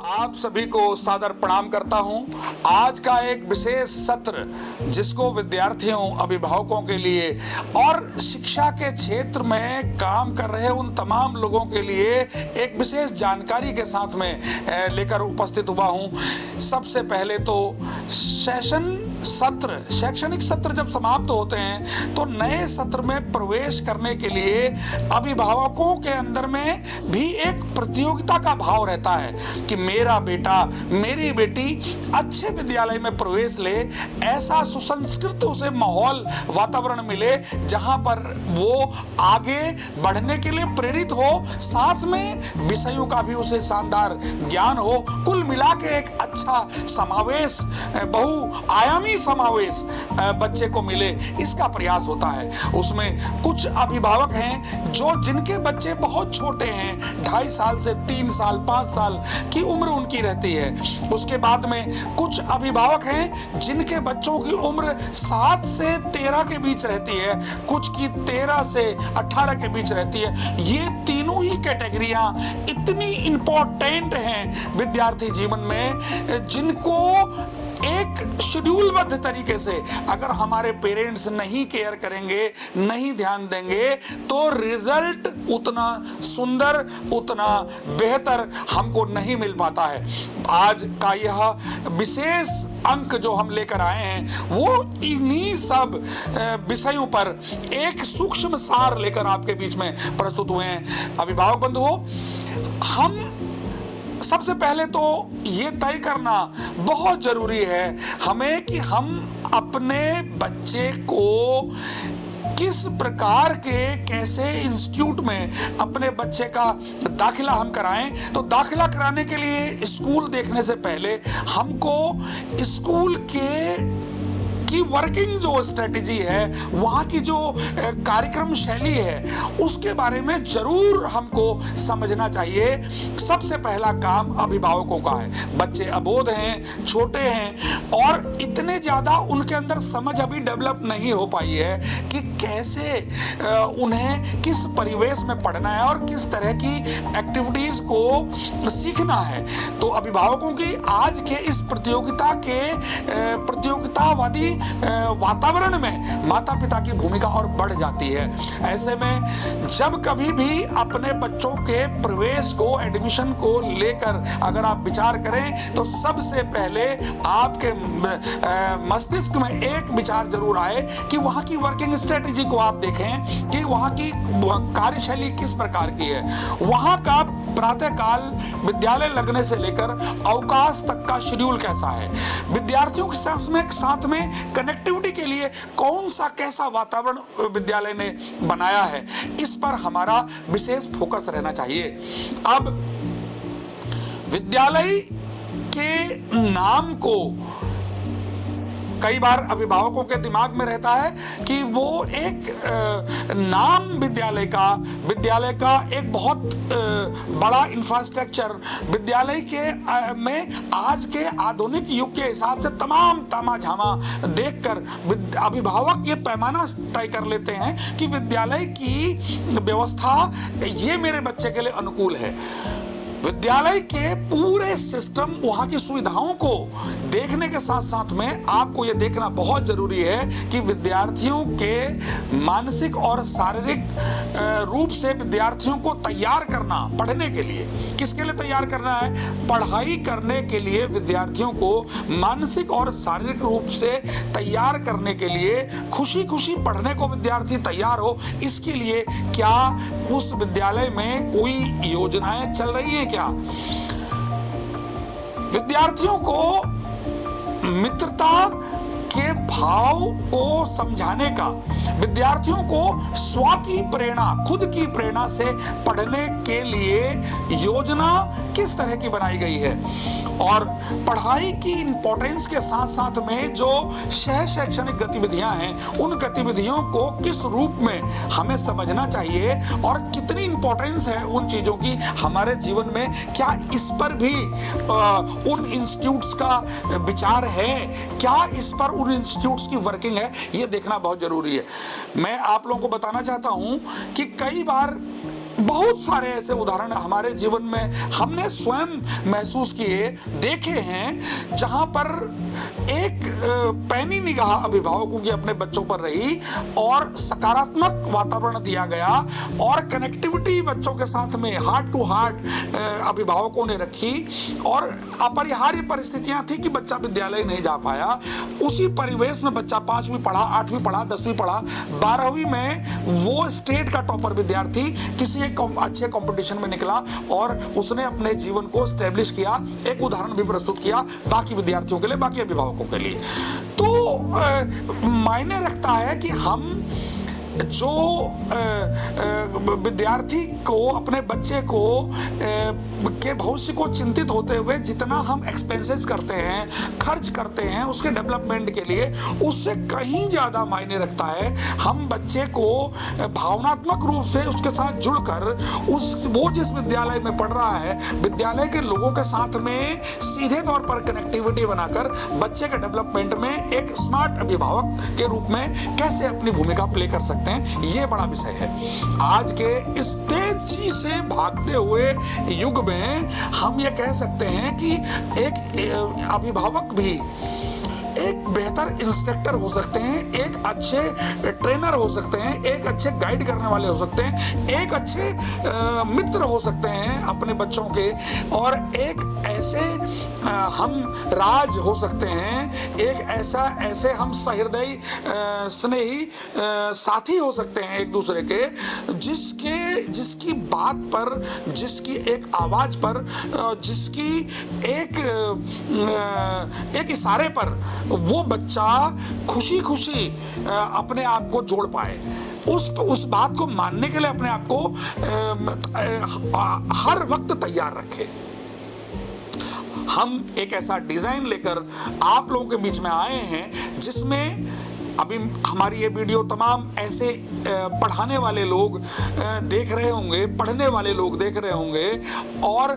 आप सभी को सादर प्रणाम करता हूं। आज का एक विशेष सत्र जिसको विद्यार्थियों, अभिभावकों के लिए और शिक्षा के क्षेत्र में काम कर रहे उन तमाम लोगों के लिए एक विशेष जानकारी के साथ में लेकर उपस्थित हुआ हूं। सबसे पहले तो शैक्षणिक सत्र जब समाप्त होते हैं तो नए सत्र में प्रवेश करने के लिए अभिभावकों के अंदर में भी एक प्रतियोगिता का भाव रहता है कि मेरा बेटा, मेरी बेटी अच्छे विद्यालय में प्रवेश ले, ऐसा सुसंस्कृत उसे माहौल, वातावरण मिले जहां पर वो आगे बढ़ने के लिए प्रेरित हो, साथ में विषयों का भी उसे शानदार ज्ञान हो। कुल मिला के एक अच्छा समावेश, बहुआयामी समावेश बच्चे को मिले, इसका प्रयास होता है। उसमें कुछ अभिभावक हैं जिनके बच्चे बहुत छोटे हैं, 2.5 साल से 3 साल, 5 साल की उम्र उनकी रहती है। उसके बाद में कुछ अभिभावक हैं जिनके बच्चों की उम्र 7 से 13 के बीच रहती है, कुछ की 13 से 18 के बीच रहती है। ये तीनों ही कैटेगरियां इतनी इंपॉर्टेंट हैं विद्यार्थी जीवन में, जिनको एक शेड्यूलबद्ध तरीके से अगर हमारे पेरेंट्स नहीं केयर करेंगे, नहीं ध्यान देंगे, तो रिजल्ट उतना सुंदर, उतना बेहतर हमको नहीं मिल पाता है। आज का यह विशेष अंक जो हम लेकर आए हैं वो इन्हीं सब विषयों पर एक सूक्ष्म सार लेकर आपके बीच में प्रस्तुत हुए हैं। अभिभावक बंधुओं, हम सबसे पहले तो ये तय करना बहुत जरूरी है हमें कि हम अपने बच्चे को किस प्रकार के, कैसे इंस्टीट्यूट में अपने बच्चे का दाखिला हम कराएं। तो दाखिला कराने के लिए स्कूल देखने से पहले हमको स्कूल की वर्किंग जो स्ट्रेटेजी है, वहाँ की जो कार्यक्रम शैली है, उसके बारे में जरूर हमको समझना चाहिए। सबसे पहला काम अभिभावकों का है। बच्चे अबोध हैं, छोटे हैं और इतने ज़्यादा उनके अंदर समझ अभी डेवलप नहीं हो पाई है कि कैसे उन्हें किस परिवेश में पढ़ना है और किस तरह की एक्टिविटीज़ को सीखना है। तो अभिभावकों की आज के इस प्रतियोगितावादी वातावरण में माता पिता की भूमिका और बढ़ जाती है। ऐसे में जब कभी भी अपने बच्चों के प्रवेश को, एडमिशन को लेकर अगर आप विचार करें तो सबसे पहले आपके मस्तिष्क में एक विचार जरूर आए कि वहाँ की वर्किंग स्ट्रेटेजी को आप देखें कि वहाँ की कार्यशैली किस प्रकार की है। वहाँ का प्रातःकाल विद्यालय लगने से लेकर अवकाश तक का शेड्यूल कैसा है, विद्यार्थियों के साथ में कनेक्टिविटी के लिए कौन सा, कैसा वातावरण विद्यालय ने बनाया है, इस पर हमारा विशेष फोकस रहना चाहिए। अब विद्यालय के नाम को कई बार अभिभावकों के दिमाग में रहता है कि वो एक नाम विद्यालय का एक बहुत बड़ा इंफ्रास्ट्रक्चर, विद्यालय के में आज के आधुनिक युग के हिसाब से तमाम तामा-झामा देखकर अभिभावक ये पैमाना तय कर लेते हैं कि विद्यालय की व्यवस्था ये मेरे बच्चे के लिए अनुकूल है। विद्यालय के पूरे सिस्टम, वहाँ की सुविधाओं को देखने के साथ साथ में आपको यह देखना बहुत जरूरी है कि विद्यार्थियों के मानसिक और शारीरिक रूप से विद्यार्थियों को तैयार करना पढ़ने के लिए। किसके लिए तैयार करना है? पढ़ाई करने के लिए विद्यार्थियों को मानसिक और शारीरिक रूप से तैयार करने के लिए, खुशी खुशी पढ़ने को विद्यार्थी तैयार हो, इसके लिए क्या उस विद्यालय में कोई योजनाएं चल रही है क्या? विद्यार्थियों को मित्रता के भाव को समझाने का, विद्यार्थियों को स्व की प्रेरणा, खुद की प्रेरणा से पढ़ने के लिए योजना किस तरह की बनाई गई है और पढ़ाई की इंपॉर्टेंस के साथ साथ में जो शैक्षणिक गतिविधियां हैं, उन गतिविधियों को किस रूप में हमें समझना चाहिए और कितनी इंपॉर्टेंस है उन चीजों की हमारे जीवन में, क्या इस पर भी उन इंस्टीट्यूट्स का विचार है, क्या इस पर उन इंस्टीट्यूट्स की वर्किंग है, ये देखना बहुत जरूरी है। मैं आप लोगों को बताना चाहता हूं कि कई बार बहुत सारे ऐसे उदाहरण हमारे जीवन में हमने स्वयं महसूस किए, देखे हैं, जहां पर एक पैनी निगाह अभिभावकों की अपने बच्चों पर रही और सकारात्मक वातावरण दिया गया और कनेक्टिविटी बच्चों के साथ में हार्ट टू हार्ट अभिभावकों ने रखी और अपरिहार्य परिस्थितियां थी कि बच्चा विद्यालय नहीं जा पाया। उसी परिवेश में बच्चा 5वीं पढ़ा, 8वीं पढ़ा, 10वीं पढ़ा, 12वीं में वो स्टेट का टॉपर विद्यार्थी किसी एक अच्छे कंपटीशन में निकला और उसने अपने जीवन को स्टैब्लिश किया, एक उदाहरण भी प्रस्तुत किया बाकी विद्यार्थियों के लिए, बाकी अभिभावकों के लिए। तो मायने रखता है कि हम जो विद्यार्थी को, अपने बच्चे को के भविष्य को चिंतित होते हुए जितना हम एक्सपेंसेस करते हैं, खर्च करते हैं उसके डेवलपमेंट के लिए, उससे कहीं ज़्यादा मायने रखता है हम बच्चे को भावनात्मक रूप से उसके साथ जुड़कर वो जिस विद्यालय में पढ़ रहा है, विद्यालय के लोगों के साथ में सीधे तौर पर कनेक्टिविटी बनाकर बच्चे के डेवलपमेंट में एक स्मार्ट अभिभावक के रूप में कैसे अपनी भूमिका प्ले कर सकते हैं, ये बड़ा विषय है। आज के इस तेजी से भागते हुए युग में हम ये कह सकते हैं कि एक अभिभावक भी एक बेहतर इंस्ट्रक्टर हो सकते हैं, एक अच्छे ट्रेनर हो सकते हैं, एक अच्छे गाइड करने वाले हो सकते हैं, एक अच्छे मित्र हो सकते हैं अपने बच्चों के, और एक ऐसे हम राज हो सकते हैं, एक ऐसे हम सहृदयी स्नेही साथी हो सकते हैं एक दूसरे के, जिसकी बात पर, जिसकी एक आवाज पर, जिसकी एक इशारे पर वो बच्चा खुशी खुशी अपने आप को जोड़ पाए, उस बात को मानने के लिए अपने आप को हर वक्त तैयार रखे। हम एक ऐसा डिजाइन लेकर आप लोगों के बीच में आए हैं जिसमें अभी हमारी ये वीडियो तमाम ऐसे पढ़ाने वाले लोग देख रहे होंगे, पढ़ने वाले लोग देख रहे होंगे, और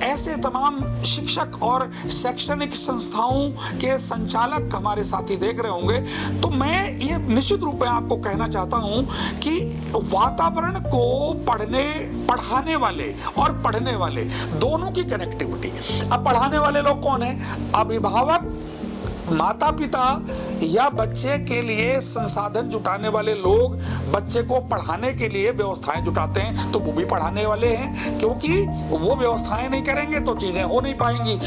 ऐसे तमाम शिक्षक और शैक्षणिक संस्थाओं के संचालक हमारे साथी देख रहे होंगे। तो मैं ये निश्चित रूप में आपको कहना चाहता हूं कि वातावरण को पढ़ाने वाले और पढ़ने वाले दोनों की कनेक्टिविटी। अब पढ़ाने वाले लोग कौन है? अभिभावक, माता पिता या बच्चे के लिए संसाधन जुटाने वाले लोग बच्चे को पढ़ाने के लिए व्यवस्थाएं जुटाते हैं, तो वो भी पढ़ाने वाले हैं, क्योंकि वो व्यवस्थाएं नहीं करेंगे तो चीजें हो नहीं पाएंगी।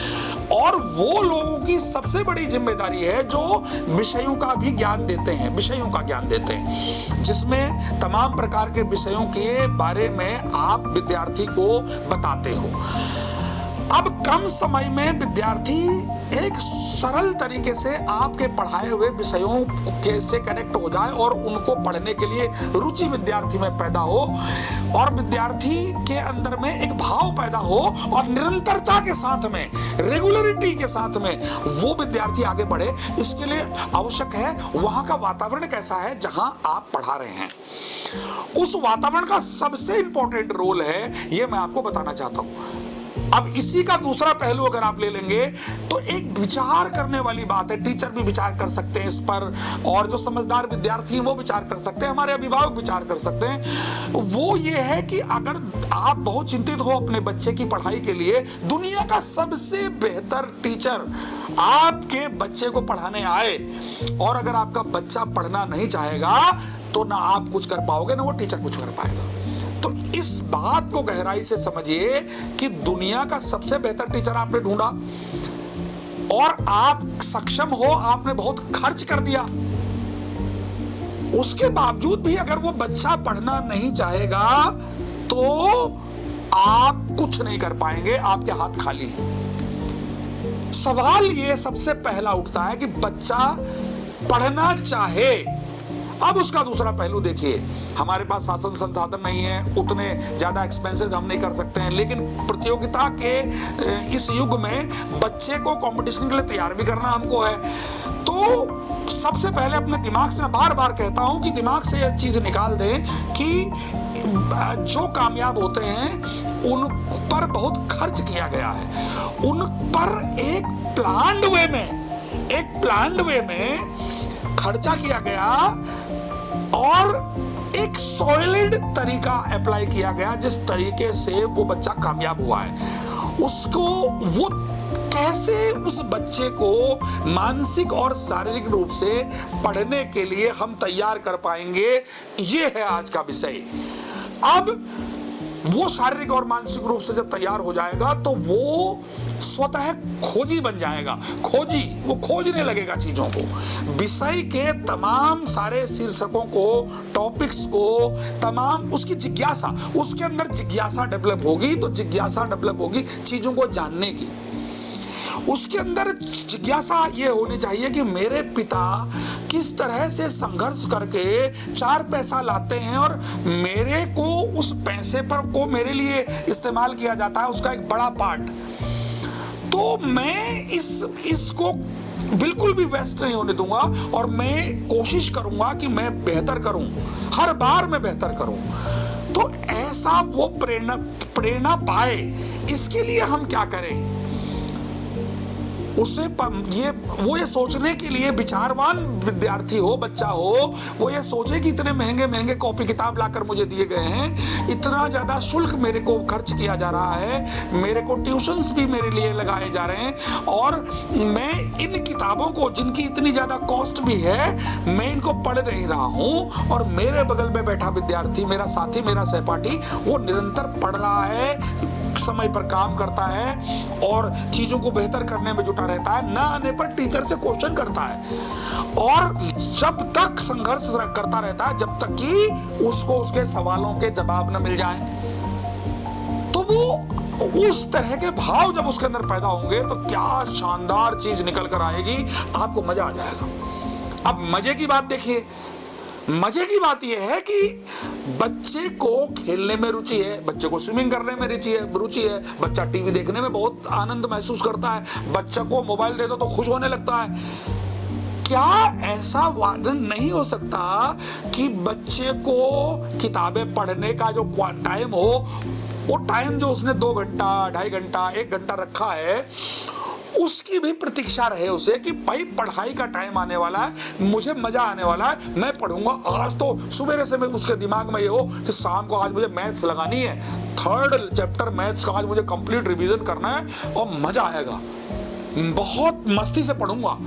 और वो लोगों की सबसे बड़ी जिम्मेदारी है जो विषयों का भी ज्ञान देते हैं, विषयों का ज्ञान देते हैं, जिसमें तमाम प्रकार के विषयों के बारे में आप विद्यार्थी को बताते हो। अब कम समय में विद्यार्थी एक सरल तरीके से आपके पढ़ाए हुए विषयों के से कनेक्ट हो जाए और उनको पढ़ने के लिए रुचि विद्यार्थी में पैदा हो, और विद्यार्थी के अंदर में एक भाव पैदा हो, और निरंतरता के साथ में, रेगुलरिटी के साथ में वो विद्यार्थी आगे बढ़े। इसके लिए आवश्यक है वहां का वातावरण कैसा है जहां आप पढ़ा रहे हैं। उस वातावरण का सबसे इंपॉर्टेंट रोल है, ये मैं आपको बताना चाहता हूं। अब इसी का दूसरा पहलू अगर आप ले लेंगे तो एक विचार करने वाली बात है। टीचर भी विचार कर सकते हैं इस पर, और जो समझदार विद्यार्थी हैं वो विचार कर सकते हैं, हमारे अभिभावक विचार कर सकते हैं। वो ये है कि अगर आप बहुत चिंतित हो अपने बच्चे की पढ़ाई के लिए, दुनिया का सबसे बेहतर टीचर आपके बच्चे को पढ़ाने आए, और अगर आपका बच्चा पढ़ना नहीं चाहेगा तो ना आप कुछ कर पाओगे ना वो टीचर कुछ कर पाएगा। तो इस बात को गहराई से समझिए कि दुनिया का सबसे बेहतर टीचर आपने ढूंढा और आप सक्षम हो, आपने बहुत खर्च कर दिया, उसके बावजूद भी अगर वो बच्चा पढ़ना नहीं चाहेगा तो आप कुछ नहीं कर पाएंगे, आपके हाथ खाली हैं। सवाल ये सबसे पहला उठता है कि बच्चा पढ़ना चाहे। अब उसका दूसरा पहलू देखिए, हमारे पास शासन संसाधन नहीं है, उतने ज्यादा एक्सपेंसेस हम नहीं कर सकते हैं, लेकिन प्रतियोगिता के इस युग में बच्चे को कंपटीशन के लिए तैयार भी करना हमको है। तो सबसे पहले अपने दिमाग से, मैं बार बार कहता हूं कि दिमाग से यह चीज निकाल दें कि जो कामयाब होते हैं उन पर बहुत खर्च किया गया है, उन पर एक प्लान्ड वे में खर्चा किया गया, और एक सॉलिड तरीका अप्लाई किया गया, जिस तरीके से वो बच्चा कामयाब हुआ है। उसको वो कैसे उस बच्चे को मानसिक और शारीरिक रूप से पढ़ने के लिए हम तैयार कर पाएंगे, ये है आज का विषय। अब वो शारीरिक और मानसिक रूप से जब तैयार हो जाएगा तो वो स्वतः खोजी बन जाएगा। खोजी, वो खोजने लगेगा चीजों को, विषय के तमाम सारे शीर्षकों को, टॉपिक्स को, तमाम उसकी जिज्ञासा, उसके अंदर जिज्ञासा डेवलप होगी। तो जिज्ञासा डेवलप होगी चीजों को जानने की। उसके अंदर जिज्ञासा ये होनी चाहिए कि मेरे पिता किस तरह से संघर्ष करके 4 पैसा लाते हैं और मेरे को उस पैसे पर को मेरे लिए इस्तेमाल किया जाता है, उसका एक बड़ा पार्ट। तो मैं इसको बिल्कुल भी वेस्ट नहीं होने दूंगा और मैं कोशिश करूंगा कि मैं बेहतर करूं, हर बार मैं बेहतर करूं। तो ऐसा वो प्रेरणा पाए, इसके लिए हम क्या करें? उसे वो ये सोचने के लिए विचारवान विद्यार्थी हो, बच्चा हो, वो ये सोचे कि इतने महंगे महंगे कॉपी किताब लाकर मुझे दिए गए हैं, इतना ज्यादा शुल्क मेरे को खर्च किया जा रहा है, मेरे को ट्यूशन्स भी मेरे लिए लगाए जा रहे हैं, और मैं इन किताबों को, जिनकी इतनी ज्यादा कॉस्ट भी है, मैं इनको पढ़ नहीं रहा हूं, और मेरे बगल में बैठा विद्यार्थी, मेरा साथी, मेरा सहपाठी, वो निरंतर पढ़ रहा है, समय पर काम करता है और चीजों को बेहतर करने में जुटा रहता है, ना आने पर टीचर से क्वेश्चन करता है, और जब तक संघर्ष करता रहता है जब तक कि उसको उसके सवालों के जवाब न मिल जाए। तो वो उस तरह के भाव जब उसके अंदर पैदा होंगे तो क्या शानदार चीज निकल कर आएगी, आपको मजा आ जाएगा। अब मजे की बात देखिए, मजे की बात यह है कि बच्चे को खेलने में रुचि है, बच्चे को स्विमिंग करने में रुचि है, बच्चा टीवी देखने में बहुत आनंद महसूस करता है, बच्चा को मोबाइल दे दो तो खुश होने लगता है। क्या ऐसा वादन नहीं हो सकता कि बच्चे को किताबें पढ़ने का जो टाइम हो, वो टाइम जो उसने 2 घंटा, 2.5 घंटा, 1 घंटा रखा है, उसकी भी प्रतीक्षा रहे उसे कि भाई पढ़ाई का टाइम आने वाला है, मुझे मजा आने वाला है, मैं पढ़ूंगा। आज तो सुबह से मैं उसके दिमाग में ये हो कि शाम को आज मुझे मैथ्स लगानी है, 3rd चैप्टर मैथ्स का आज मुझे कंप्लीट रिवीजन करना है और मजा आएगा, बहुत मस्ती से पढ़ूंगा।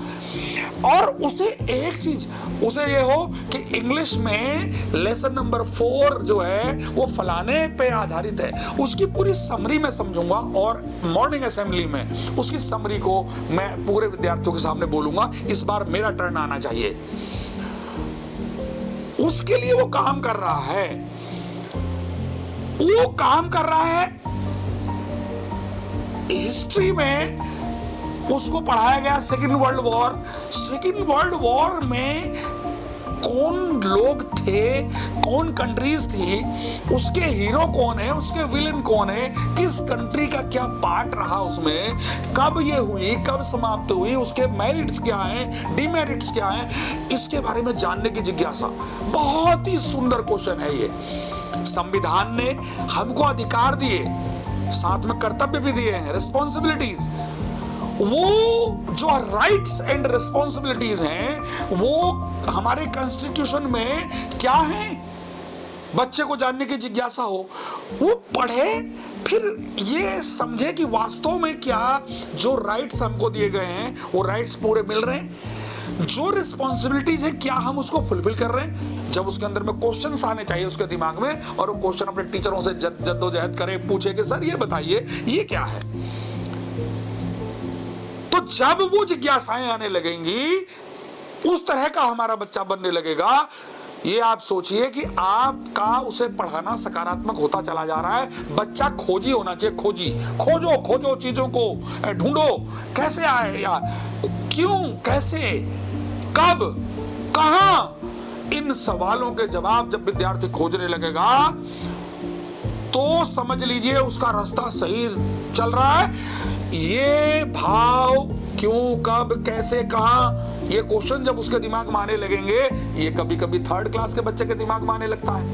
और उसे एक चीज, उसे ये हो कि इंग्लिश में लेसन नंबर 4 जो है वो फलाने पे आधारित है, उसकी पूरी समरी मैं समझूंगा और मॉर्निंग असेंबली में उसकी समरी को मैं पूरे विद्यार्थियों के सामने बोलूंगा, इस बार मेरा टर्न आना चाहिए। उसके लिए वो काम कर रहा है, वो काम कर रहा है। हिस्ट्री में उसको पढ़ाया गया second world war. Second world war में कौन लोग थे, कौन कंट्रीज थी, उसके हीरो कौन है, उसके विलेन कौन है, किस कंट्री का क्या पार्ट रहा उसमें, कब ये हुई, कब समाप्त हुई, उसके मेरिट्स क्या हैं, डिमेरिट्स क्या हैं, इसके बारे में जानने की जिज्ञासा। बहुत ही सुंदर क्वेश्चन है ये। संविधान ने हमको अधिकार दिए, साथ में कर्तव्य भी दिए हैं, रिस्पॉन्सिबिलिटीज। वो जो राइट्स एंड रिस्पॉन्सिबिलिटीज हैं वो हमारे कॉन्स्टिट्यूशन में क्या है? बच्चे को जानने की जिज्ञासा हो, वो पढ़े, फिर ये समझे कि वास्तव में क्या जो राइट्स हमको दिए गए हैं वो राइट्स पूरे मिल रहे हैं, जो रिस्पॉन्सिबिलिटीज है क्या हम उसको फुलफिल कर रहे हैं। जब उसके अंदर में क्वेश्चंस आने चाहिए उसके दिमाग में, और वो क्वेश्चन अपने टीचरों से जद्दोजहद करे, पूछे कि सर ये बताइए ये क्या है। तो जब वो जिज्ञासाएं आने लगेंगी, उस तरह का हमारा बच्चा बनने लगेगा। ये आप सोचिए कि आपका उसे पढ़ाना सकारात्मक होता चला जा रहा है। बच्चा खोजी होना चाहिए, खोजो चीजों को, ढूंढो कैसे आए यार, क्यों, कैसे, कब, कहां। इन सवालों के जवाब जब विद्यार्थी खोजने लगेगा तो समझ लीजिए उसका रास्ता सही चल रहा है। ये भाव क्यों, कब, कैसे, कहां, ये क्वेश्चन जब उसके दिमाग में आने लगेंगे, ये कभी कभी 3rd क्लास के बच्चे के दिमाग में आने लगता है,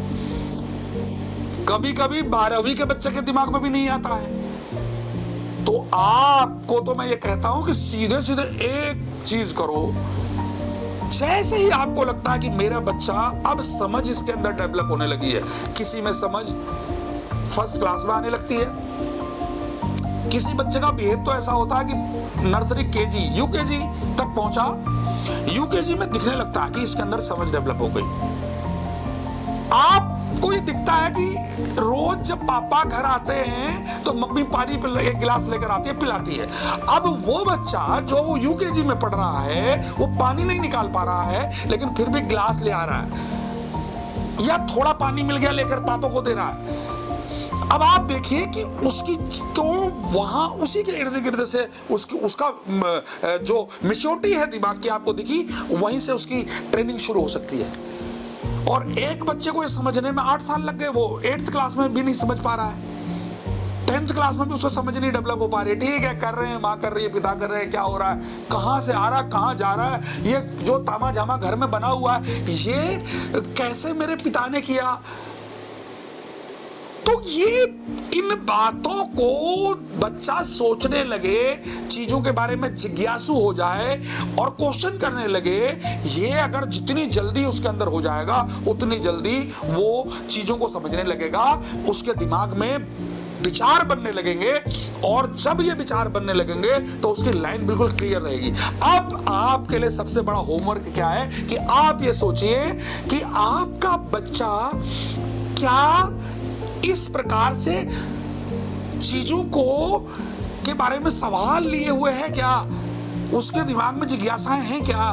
कभी कभी 12वीं के बच्चे के दिमाग में भी नहीं आता है। तो आपको तो मैं ये कहता हूं कि सीधे सीधे एक चीज करो, जैसे ही आपको लगता है कि मेरा बच्चा अब समझ इसके अंदर डेवलप होने लगी है, किसी में समझ फर्स्ट क्लास में आने लगती है, किसी बच्चे का बिहेव तो ऐसा होता है कि नर्सरी केजी यूकेजी तक पहुंचा, यूकेजी में दिखने लगता है कि इसके अंदर समझ डेवलप हो गई। आपको ये दिखता है कि रोज जब पापा घर आते हैं तो मम्मी पानी एक गिलास लेकर आती है, पिलाती है। अब वो बच्चा जो वो यूकेजी में पढ़ रहा है वो पानी नहीं निकाल पा रहा है, लेकिन फिर भी गिलास ले आ रहा है, या थोड़ा पानी मिल गया लेकर पापा को दे रहा है। अब आप देखिए कि उसकी तो वहां उसी के इर्द गिर्द से उसका जो मैच्योरिटी है दिमाग की आपको दिखी, वहीं से उसकी ट्रेनिंग शुरू हो सकती है। और एक बच्चे को ये समझने में 8 साल लग गए, वो 8th क्लास में भी नहीं समझ पा रहा है, 10th क्लास में भी उसको समझ नहीं डेवलप हो पा रही है। ठीक है, कर रहे हैं, माँ कर रही है, पिता कर रहे हैं, क्या हो रहा है, कहाँ से आ रहा है, कहाँ जा रहा है, ये जो तामा झामा घर में बना हुआ है ये कैसे मेरे पिता ने किया। तो ये इन बातों को बच्चा सोचने लगे, चीजों के बारे में जिज्ञासु हो जाए और क्वेश्चन करने लगे, ये अगर जितनी जल्दी उसके अंदर हो जाएगा उतनी जल्दी वो चीजों को समझने लगेगा, उसके दिमाग में विचार बनने लगेंगे, और जब ये विचार बनने लगेंगे तो उसकी लाइन बिल्कुल क्लियर रहेगी। अब आपके लिए सबसे बड़ा होमवर्क क्या है कि आप ये सोचिए कि आपका बच्चा क्या इस प्रकार से चीजों को के बारे में सवाल लिए हुए है, क्या उसके दिमाग में जिज्ञासाएं हैं क्या।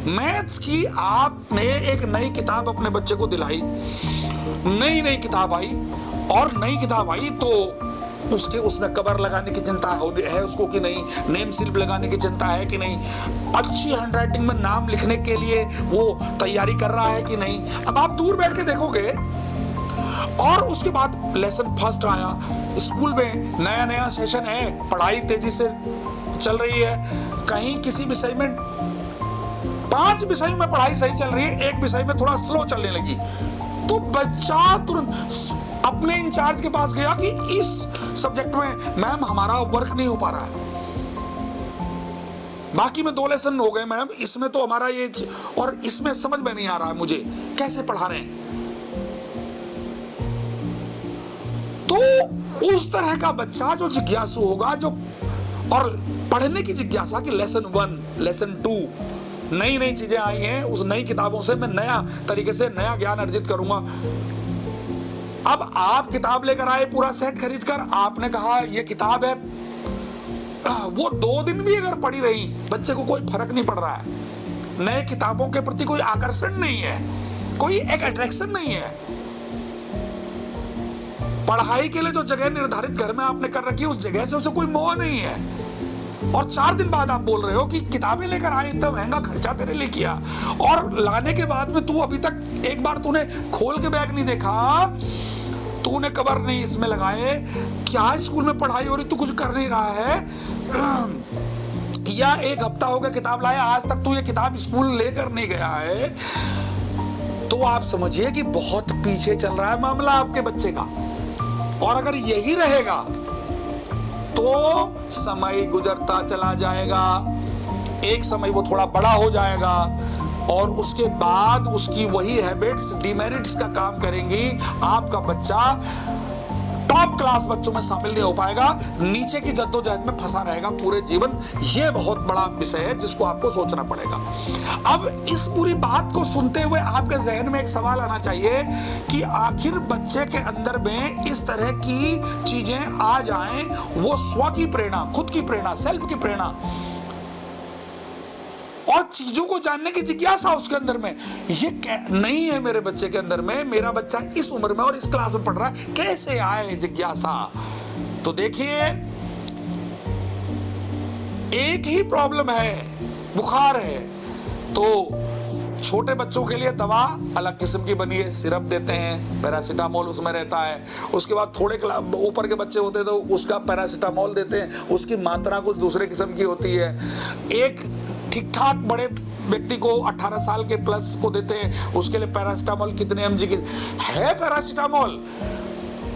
मैथ्स की आपने एक नई किताब अपने बच्चे को दिलाई, नई किताब आई, और नई किताब आई तो उसमें कवर लगाने की चिंता है उसको कि नहीं, नेम स्लिप लगाने की चिंता है कि नहीं, अच्छी हैंडराइटिंग में नाम लिखने के लिए वो तैयारी कर रहा है कि नहीं। अब आप दूर बैठ के देखोगे, और उसके बाद लेसन फर्स्ट आया, स्कूल में नया सेशन है, पढ़ाई तेजी से चल रही है, कहीं किसी विषय में 5 विषय में पढ़ाई सही चल रही है, एक विषय में थोड़ा स्लो चलने लगी, तो बच्चा तुरंत अपने इंचार्ज के पास गया कि इस सब्जेक्ट में मैम हमारा वर्क नहीं हो पा रहा है, बाकी में 2 लेसन हो गए मैडम, इसमें तो हमारा ये और इसमें समझ में नहीं आ रहा है, मुझे कैसे पढ़ा रहे हैं। तो उस तरह का बच्चा जो जिज्ञासु होगा, जो और पढ़ने की जिज्ञासा कि लेसन 1 लेसन 2 नई चीजें आई हैं, उस नई किताबों से मैं नया तरीके से नया ज्ञान अर्जित करूंगा। अब आप किताब लेकर आए पूरा सेट खरीद कर, आपने कहा ये किताब है, वो 2 दिन भी अगर पढ़ी रही बच्चे को कोई फर्क नहीं पड़ रहा है, नए किताबों के प्रति कोई आकर्षण नहीं है, कोई एक अट्रैक्शन नहीं है। पढ़ाई के लिए जो जगह निर्धारित घर में आपने कर रखी है उस जगह से उसे कोई मोह नहीं है, और 4 दिन बाद आप बोल रहे हो कि किताबें लेकर आए, इतना महंगा खर्चा तेरे लिए किया, और लाने के बाद में तू अभी तक एक बार तूने खोल के बैग नहीं देखा, तूने कवर नहीं इसमें लगाए, क्या स्कूल में पढ़ाई हो रही, तू कुछ कर नहीं रहा है, या 1 हफ्ता हो गया किताब लाया, आज तक तू ये किताब स्कूल लेकर नहीं गया है, तो आप समझिए कि बहुत पीछे चल रहा है मामला आपके बच्चे का। और अगर यही रहेगा तो समय गुजरता चला जाएगा, एक समय वो थोड़ा बड़ा हो जाएगा, और उसके बाद उसकी वही हैबिट्स डिमेरिट्स का काम करेंगी। आपका बच्चा टॉप क्लास बच्चों में शामिल नहीं हो पाएगा, नीचे की जद्दोजहद में फंसा रहेगा पूरे जीवन। यह बहुत बड़ा विषय है जिसको आपको सोचना पड़ेगा। अब इस पूरी बात को सुनते हुए आपके जहन में एक सवाल आना चाहिए कि आखिर बच्चे के अंदर में इस तरह की चीजें आ जाएं, वो स्व की प्रेरणा, खुद की प्रेरणा, सेल्फ की प्रेरणा और चीजों को जानने की जिज्ञासा उसके अंदर में ये नहीं है मेरे बच्चे के अंदर में। मेरा बच्चा इस उम्र में और इस क्लास में पढ़ रहा है, कैसे आए जिज्ञासा। तो देखिए, एक ही प्रॉब्लम है, बुखार है, तो छोटे बच्चों के लिए दवा अलग किस्म की बनी है, सिरप देते हैं, पैरासीटामोल उसमें रहता है। उसके बाद थोड़े ऊपर के बच्चे होते हैं तो उसका पैरासीटामोल देते हैं, उसकी मात्रा कुछ दूसरे किस्म की होती है। एक ठीक ठाक बड़े व्यक्ति को 18 साल के प्लस को देते हैं, उसके लिए पैरासीटामोल कितने mg की है। पैरासीटामोल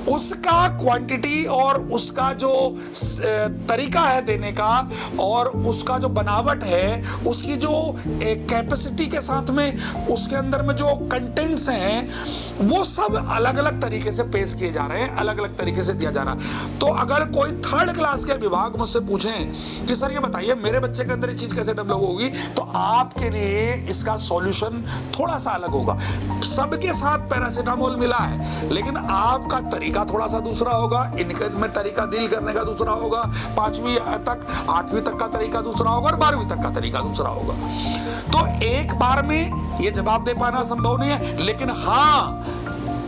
उसका क्वांटिटी और उसका जो तरीका है देने का और उसका जो बनावट है, उसकी जो कैपेसिटी के साथ में उसके अंदर में जो कंटेंट्स हैं, वो सब अलग अलग तरीके से पेश किए जा रहे हैं, अलग अलग तरीके से दिया जा रहा है। तो अगर कोई 3rd क्लास के विभाग मुझसे पूछें कि सर ये बताइए मेरे बच्चे के अंदर ये चीज कैसे डेवलप होगी, तो आपके लिए इसका सॉल्यूशन थोड़ा सा अलग होगा। सबके साथ पैरासीटामोल मिला है, लेकिन आपका तरीका थोड़ा सा दूसरा होगा, इनके में तरीका डील करने का दूसरा होगा, 5वीं तक 8वीं तक का तरीका दूसरा होगा और 12वीं तक का तरीका दूसरा होगा। तो एक बार में ये जवाब दे पाना संभव नहीं है, लेकिन हाँ,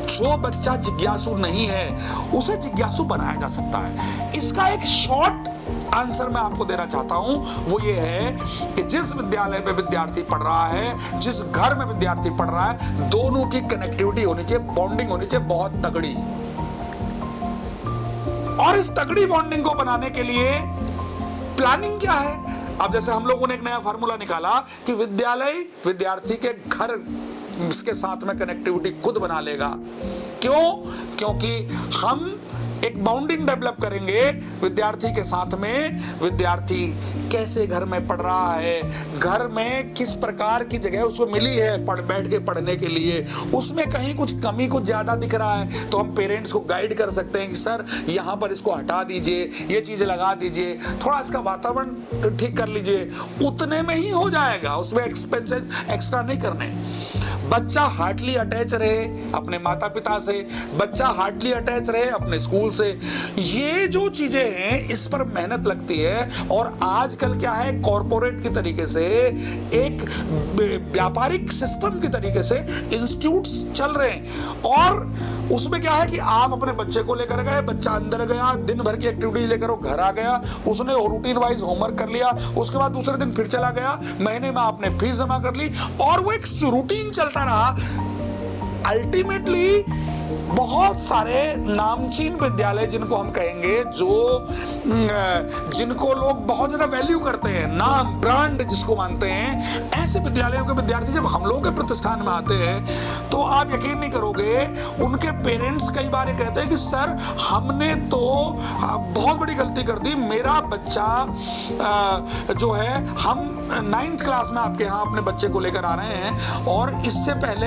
जो बच्चा जिज्ञासु नहीं है उसे जिज्ञासु बनाया जा सकता है। इसका एक शॉर्ट आंसर मैं आपको देना चाहता हूं, वो ये है कि जिस विद्यालय में विद्यार्थी पढ़ रहा है, जिस घर में विद्यार्थी पढ़ रहा है, दोनों की कनेक्टिविटी होनी चाहिए, बॉन्डिंग होनी चाहिए बहुत तगड़ी। और इस तगड़ी बॉन्डिंग को बनाने के लिए प्लानिंग क्या है? अब जैसे हम लोगों ने एक नया फार्मूला निकाला कि विद्यालय विद्यार्थी के घर इसके साथ में कनेक्टिविटी खुद बना लेगा। क्यों? क्योंकि हम एक बाउंडिंग डेवलप करेंगे विद्यार्थी के साथ में। विद्यार्थी कैसे घर में पढ़ रहा है, घर में किस प्रकार की जगह उसको मिली है बैठ के पढ़ने के लिए, उसमें कहीं कुछ कमी कुछ ज्यादा दिख रहा है तो हम पेरेंट्स को गाइड कर सकते हैं कि सर यहाँ पर इसको हटा दीजिए, ये चीजें लगा दीजिए, थोड़ा इसका वातावरण ठीक कर लीजिए। उतने में ही हो जाएगा, उसमें एक्सपेंसेस एक्स्ट्रा नहीं करने। बच्चा हार्डली अटैच रहे अपने माता पिता से, बच्चा हार्डली अटैच रहे अपने स्कूल से। ये जो चीजें हैं इस पर मेहनत लगती है। और आजकल क्या है, कॉरपोरेट की तरीके से, एक व्यापारिक सिस्टम की तरीके से इंस्टीट्यूट्स चल रहे हैं और उसमें क्या है कि आप अपने बच्चे को लेकर गए, बच्चा अंदर गया, दिन भर की एक्टिविटी लेकर वो घर आ गया, उसने रूटीन वाइज होमवर्क कर लिया, उसके बाद दूसरे दिन फिर चला गया, महीने में आपने फीस जमा कर ली और वो एक रूटीन चलता रहा। अल्टीमेटली बहुत सारे नामचीन विद्यालय जिनको हम कहेंगे, जिनको लोग बहुत ज्यादा वैल्यू करते हैं, नाम ब्रांड जिसको मानते हैं, ऐसे विद्यालयों के विद्यार्थी जब हम लोगों के प्रतिष्ठान में आते हैं तो आप यकीन नहीं करोगे, उनके पेरेंट्स कई बार ये कहते हैं कि सर हमने तो बहुत बड़ी गलती कर दी, मेरा बच्चा जो है, हम 9th क्लास में आपके यहाँ अपने बच्चे को लेकर आ रहे हैं और इससे पहले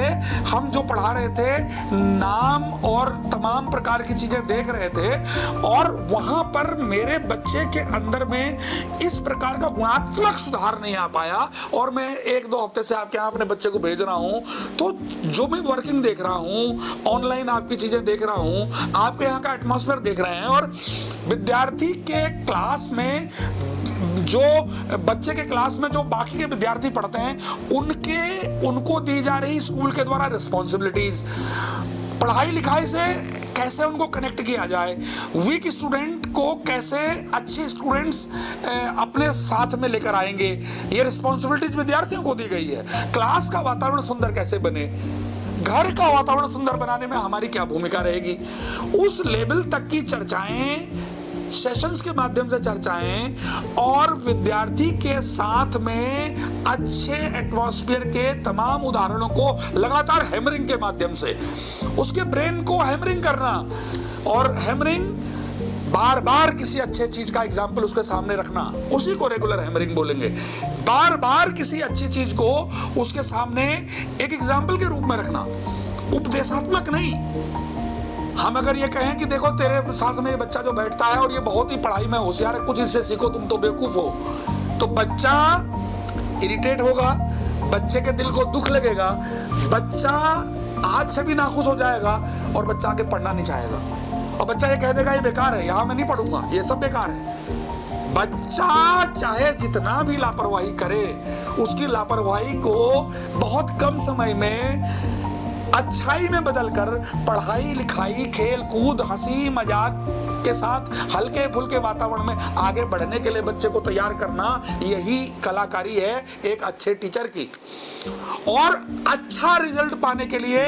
हम जो पढ़ा रहे थे, नाम और तमाम प्रकार की चीजें देख रहे थे और वहां पर मेरे बच्चे के अंदर में इस प्रकार का गुणात्मक सुधार नहीं आ पाया और मैं 1-2 हफ्ते से आपके यहाँ अपने बच्चे को भेज रहा हूं, तो जो मैं वर्किंग देख रहा हूं, ऑनलाइन आपकी चीजें देख रहा हूं, आपके यहाँ का एटमॉस्फेयर देख रहे हैं और विद्यार्थी के क्लास में जो बच्चे के क्लास में जो बाकी के विद्यार्थी पढ़ते हैं, उनको दी जा रही स्कूल के द्वारा रिस्पॉन्सिबिलिटीज, पढ़ाई लिखाई से कैसे उनको कनेक्ट किया जाए, वीक स्टूडेंट को कैसे अच्छे स्टूडेंट्स अपने साथ में लेकर आएंगे, ये रिस्पॉन्सिबिलिटीज विद्यार्थियों को दी गई है। क्लास का वातावरण सुंदर कैसे बने, घर का वातावरण सुंदर बनाने में हमारी क्या भूमिका रहेगी, उस लेवल तक की चर्चाएं, सेशंस के माध्यम से चर्चाएं और विद्यार्थी के साथ में अच्छे एटमॉस्फेयर के तमाम उदाहरणों को लगातार हैमरिंग के माध्यम से उसके ब्रेन को हैमरिंग करना और हैमरिंग बार बार किसी अच्छे चीज का एग्जाम्पल उसके सामने रखना, उसी को रेगुलर हैमरिंग बोलेंगे। बार बार किसी अच्छी चीज को उसके सामने एक एग्जाम्पल के रूप में रखना, उपदेशात्मक नहीं। हम अगर ये कहें कि देखो तेरे साथ में ये बच्चा जो बैठता है और ये बहुत ही पढ़ाई में होशियार है, कुछ इससे सीखो, तुम तो बेवकूफ हो, तो बच्चा इरिटेट होगा, बच्चे के दिल को दुख लगेगा, बच्चा आज से भी नाखुश हो जाएगा और बच्चा आगे पढ़ना नहीं चाहेगा और बच्चा ये कह देगा ये बेकार है, यहां मैं नहीं पढ़ूंगा, ये सब बेकार है। बच्चा चाहे जितना भी लापरवाही करे, उसकी लापरवाही को बहुत कम समय में अच्छाई में बदलकर पढ़ाई लिखाई, खेल कूद, हंसी मजाक के साथ हल्के फुल्के वातावरण में आगे बढ़ने के लिए बच्चे को तैयार करना, यही कलाकारी है एक अच्छे टीचर की। और अच्छा रिजल्ट पाने के लिए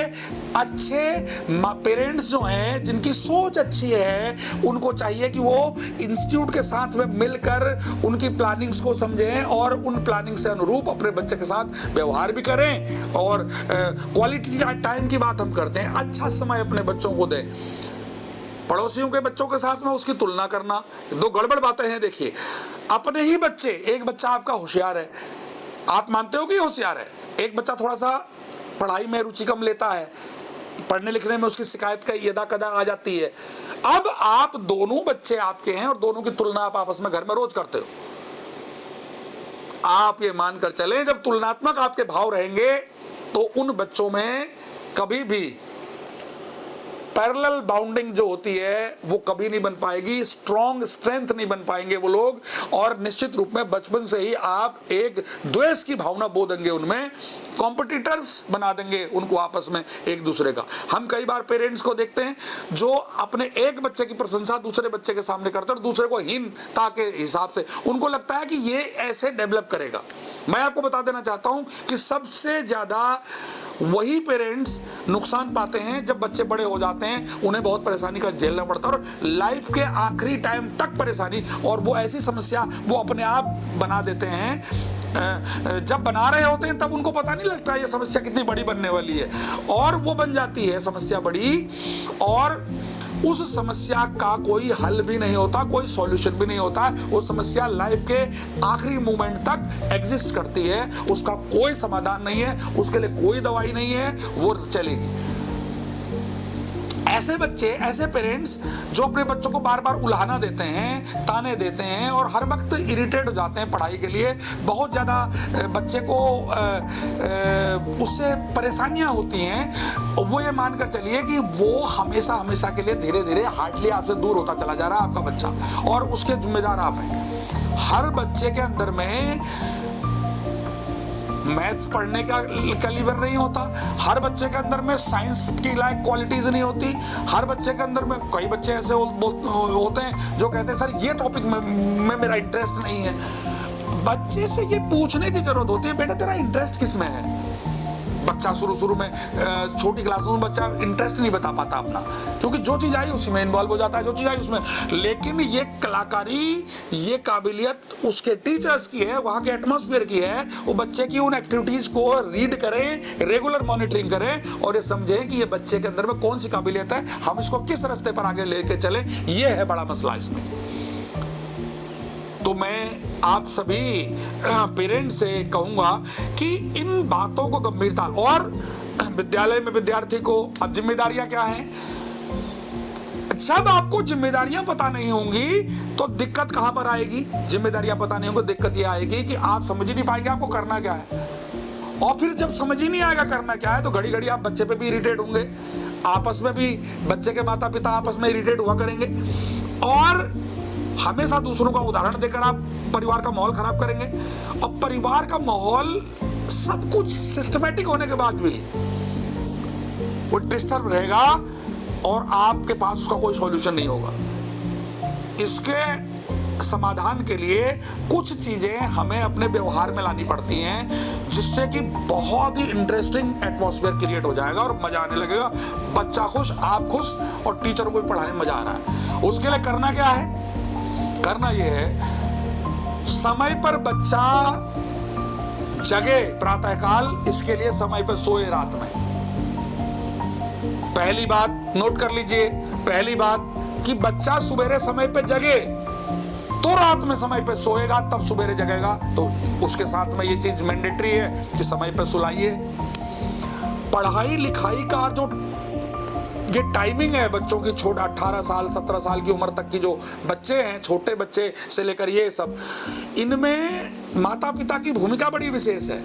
अच्छे पेरेंट्स जो हैं, जिनकी सोच अच्छी है, उनको चाहिए कि वो इंस्टीट्यूट के साथ में मिलकर उनकी प्लानिंग्स को समझें और उन प्लानिंग से अनुरूप अपने बच्चे के साथ व्यवहार भी करें। और क्वालिटी टाइम की बात हम करते हैं, अच्छा समय अपने बच्चों को दें। पड़ोसियों के बच्चों के साथ में उसकी तुलना करना, दो गड़बड़ बातें हैं। देखिए, अपने ही बच्चे, एक बच्चा आपका होशियार है, आप मानते हो कि होशियार है, एक बच्चा थोड़ा सा पढ़ाई में रुचि कम लेता है, पढ़ने लिखने में उसकी शिकायत का यदा कदा आ जाती है। अब आप दोनों बच्चे आपके हैं और दोनों की तुलना आप आपस में घर में रोज करते हो। आप ये मानकर चलें, जब तुलनात्मक आपके भाव रहेंगे तो उन बच्चों में कभी भी पैरेलल बाउंडिंग जो होती है वो कभी नहीं बन पाएगी, स्ट्रॉन्ग स्ट्रेंथ नहीं बन पाएंगे वो लोग, और निश्चित रूप में बचपन से ही आप एक द्वेष की भावना बो देंगे, उनमें कॉम्पिटिटर्स बना देंगे उनको आपस में एक दूसरे का। हम कई बार पेरेंट्स को देखते हैं जो अपने एक बच्चे की प्रशंसा दूसरे बच्चे के सामने करते हैं और दूसरे को हीनता के हिसाब से उनको लगता है कि ये ऐसे डेवलप करेगा। मैं आपको बता देना चाहता हूं कि सबसे ज्यादा वही पेरेंट्स नुकसान पाते हैं जब बच्चे बड़े हो जाते हैं, उन्हें बहुत परेशानी का झेलना पड़ता है और लाइफ के आखिरी टाइम तक परेशानी, और वो ऐसी समस्या वो अपने आप बना देते हैं। जब बना रहे होते हैं तब उनको पता नहीं लगता ये समस्या कितनी बड़ी बनने वाली है, और वो बन जाती है समस्या बड़ी, और उस समस्या का कोई हल भी नहीं होता, कोई सॉल्यूशन भी नहीं होता। वो समस्या लाइफ के आखिरी मोमेंट तक एग्जिस्ट करती है, उसका कोई समाधान नहीं है, उसके लिए कोई दवाई नहीं है, वो चलेगी। ऐसे बच्चे, ऐसे पेरेंट्स जो अपने बच्चों को बार बार उलाहना देते हैं, ताने देते हैं और हर वक्त इरिटेट हो जाते हैं पढ़ाई के लिए, बहुत ज़्यादा बच्चे को उससे परेशानियां होती हैं, वो ये मानकर चलिए कि वो हमेशा हमेशा के लिए धीरे धीरे हार्डली आपसे दूर होता चला जा रहा है आपका बच्चा, और उसके जिम्मेदार आप हैं। हर बच्चे के अंदर में मैथ्स पढ़ने का कैलिबर नहीं होता, हर बच्चे के अंदर में साइंस की लायक क्वालिटीज नहीं होती, हर बच्चे के अंदर में, कई बच्चे ऐसे होते हैं जो कहते हैं सर ये टॉपिक में मेरा इंटरेस्ट नहीं है। बच्चे से ये पूछने की जरूरत होती है, बेटा तेरा इंटरेस्ट किस में है। बच्चा शुरू में छोटी क्लासों में बच्चा इंटरेस्ट नहीं बता पाता अपना, क्योंकि जो चीज आई उसी में इन्वॉल्व हो जाता है, जो चीज आई उसमें। लेकिन ये कलाकारी, ये काबिलियत उसके टीचर्स की है, वहां के एटमॉस्फेयर की है। वो बच्चे की उन एक्टिविटीज को रीड करें, रेगुलर मॉनिटरिंग करें और ये समझें कि ये बच्चे के अंदर में कौन सी काबिलियत है, हम इसको किस रास्ते पर आगे लेके चले। ये है बड़ा मसला इसमें। तो मैं आप सभी पेरेंट्स से कहूंगा कि इन बातों को गंभीरता, और विद्यालय में विद्यार्थी को अब जिम्मेदारियां क्या हैं। जब आपको जिम्मेदारियां पता नहीं होंगी तो दिक्कत कहां पर आएगी। जिम्मेदारियां पता नहीं होंगी, दिक्कत यह आएगी कि आप समझ ही नहीं पाएंगे आपको करना क्या है, और फिर जब समझ ही नहीं आएगा करना क्या है तो घड़ी घड़ी आप बच्चे पे भी इरिटेट होंगे, आपस में भी बच्चे के माता पिता आपस में इरिटेट हुआ करेंगे, और हमेशा दूसरों का उदाहरण देकर आप परिवार का माहौल खराब करेंगे। और परिवार का माहौल सब कुछ सिस्टमैटिक होने के बाद भी वो डिस्टर्ब रहेगा और आपके पास उसका कोई सॉल्यूशन नहीं होगा। इसके समाधान के लिए कुछ चीजें हमें अपने व्यवहार में लानी पड़ती हैं, जिससे कि बहुत ही इंटरेस्टिंग एटमॉस्फेयर क्रिएट हो जाएगा और मजा आने लगेगा। बच्चा खुश, आप खुश, और टीचर को भी पढ़ाने में मजा आ रहा है। उसके लिए करना क्या है? करना यह है, समय पर बच्चा जगे प्रातःकाल, इसके लिए समय पर सोए रात में। पहली बात नोट कर लीजिए, पहली बात कि बच्चा सुबेरे समय पर जगे तो रात में समय पर सोएगा, तब सुबेरे जगेगा। तो उसके साथ में ये चीज मैंडेटरी है कि समय पर सुलाइए। पढ़ाई लिखाई का जो ये टाइमिंग है बच्चों की, छोटा 18 साल 17 साल की उम्र तक की जो बच्चे हैं, छोटे बच्चे से लेकर ये सब, इनमें माता पिता की भूमिका बड़ी विशेष है।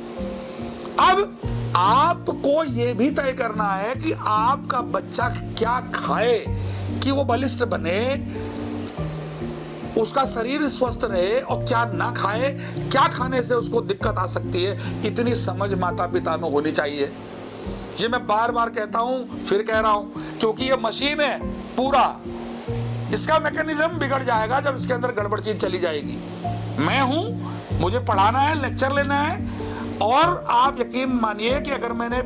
अब आपको ये भी तय करना है कि आपका बच्चा क्या खाए कि वो बलिष्ठ बने, उसका शरीर स्वस्थ रहे, और क्या ना खाए, क्या खाने से उसको दिक्कत आ सकती है। इतनी समझ माता पिता में होनी चाहिए। ये मैं बार बार कहता हूं, फिर कह रहा हूं, क्योंकि ये मशीन है पूरा, इसका मैकेनिज्म बिगड़ जाएगा जब इसके अंदर गड़बड़ चीज चली जाएगी। मैं हूं, मुझे पढ़ाना है, लेक्चर लेना है, और आप यकीन मानिए कि अगर मैंने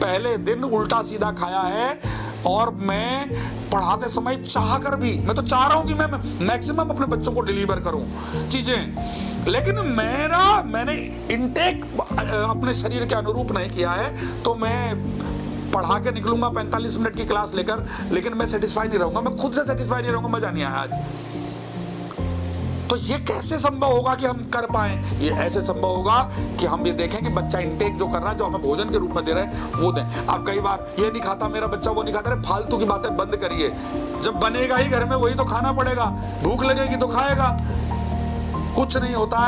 पहले दिन उल्टा सीधा खाया है और मैं पढ़ाते समय चाह कर भी, मैं तो चाह रहा हूं कि मैं मैक्सिमम अपने बच्चों को डिलीवर करूं चीजें, लेकिन मैंने इनटेक अपने शरीर के अनुरूप नहीं किया है, तो मैं पढ़ा के निकलूंगा 45 मिनट की क्लास लेकर, लेकिन मैं सेटिस्फाई नहीं रहूंगा, मैं खुद से सेटिस्फाई नहीं रहूंगा, मजा नहीं आया आज। तो ये कैसे संभव होगा कि हम कर पाए? ये ऐसे संभव होगा कि हम ये देखें कि बच्चा इंटेक जो कर रहा है, जो हमें भोजन के रूप में दे रहे हैं वो दें। आप कई बार ये नहीं खाता मेरा बच्चा, वो नहीं खाता, अरे फालतू की बातें बंद करिए। जब बनेगा ही घर में वही तो खाना पड़ेगा, भूख लगेगी तो खाएगा। कुछ नहीं होता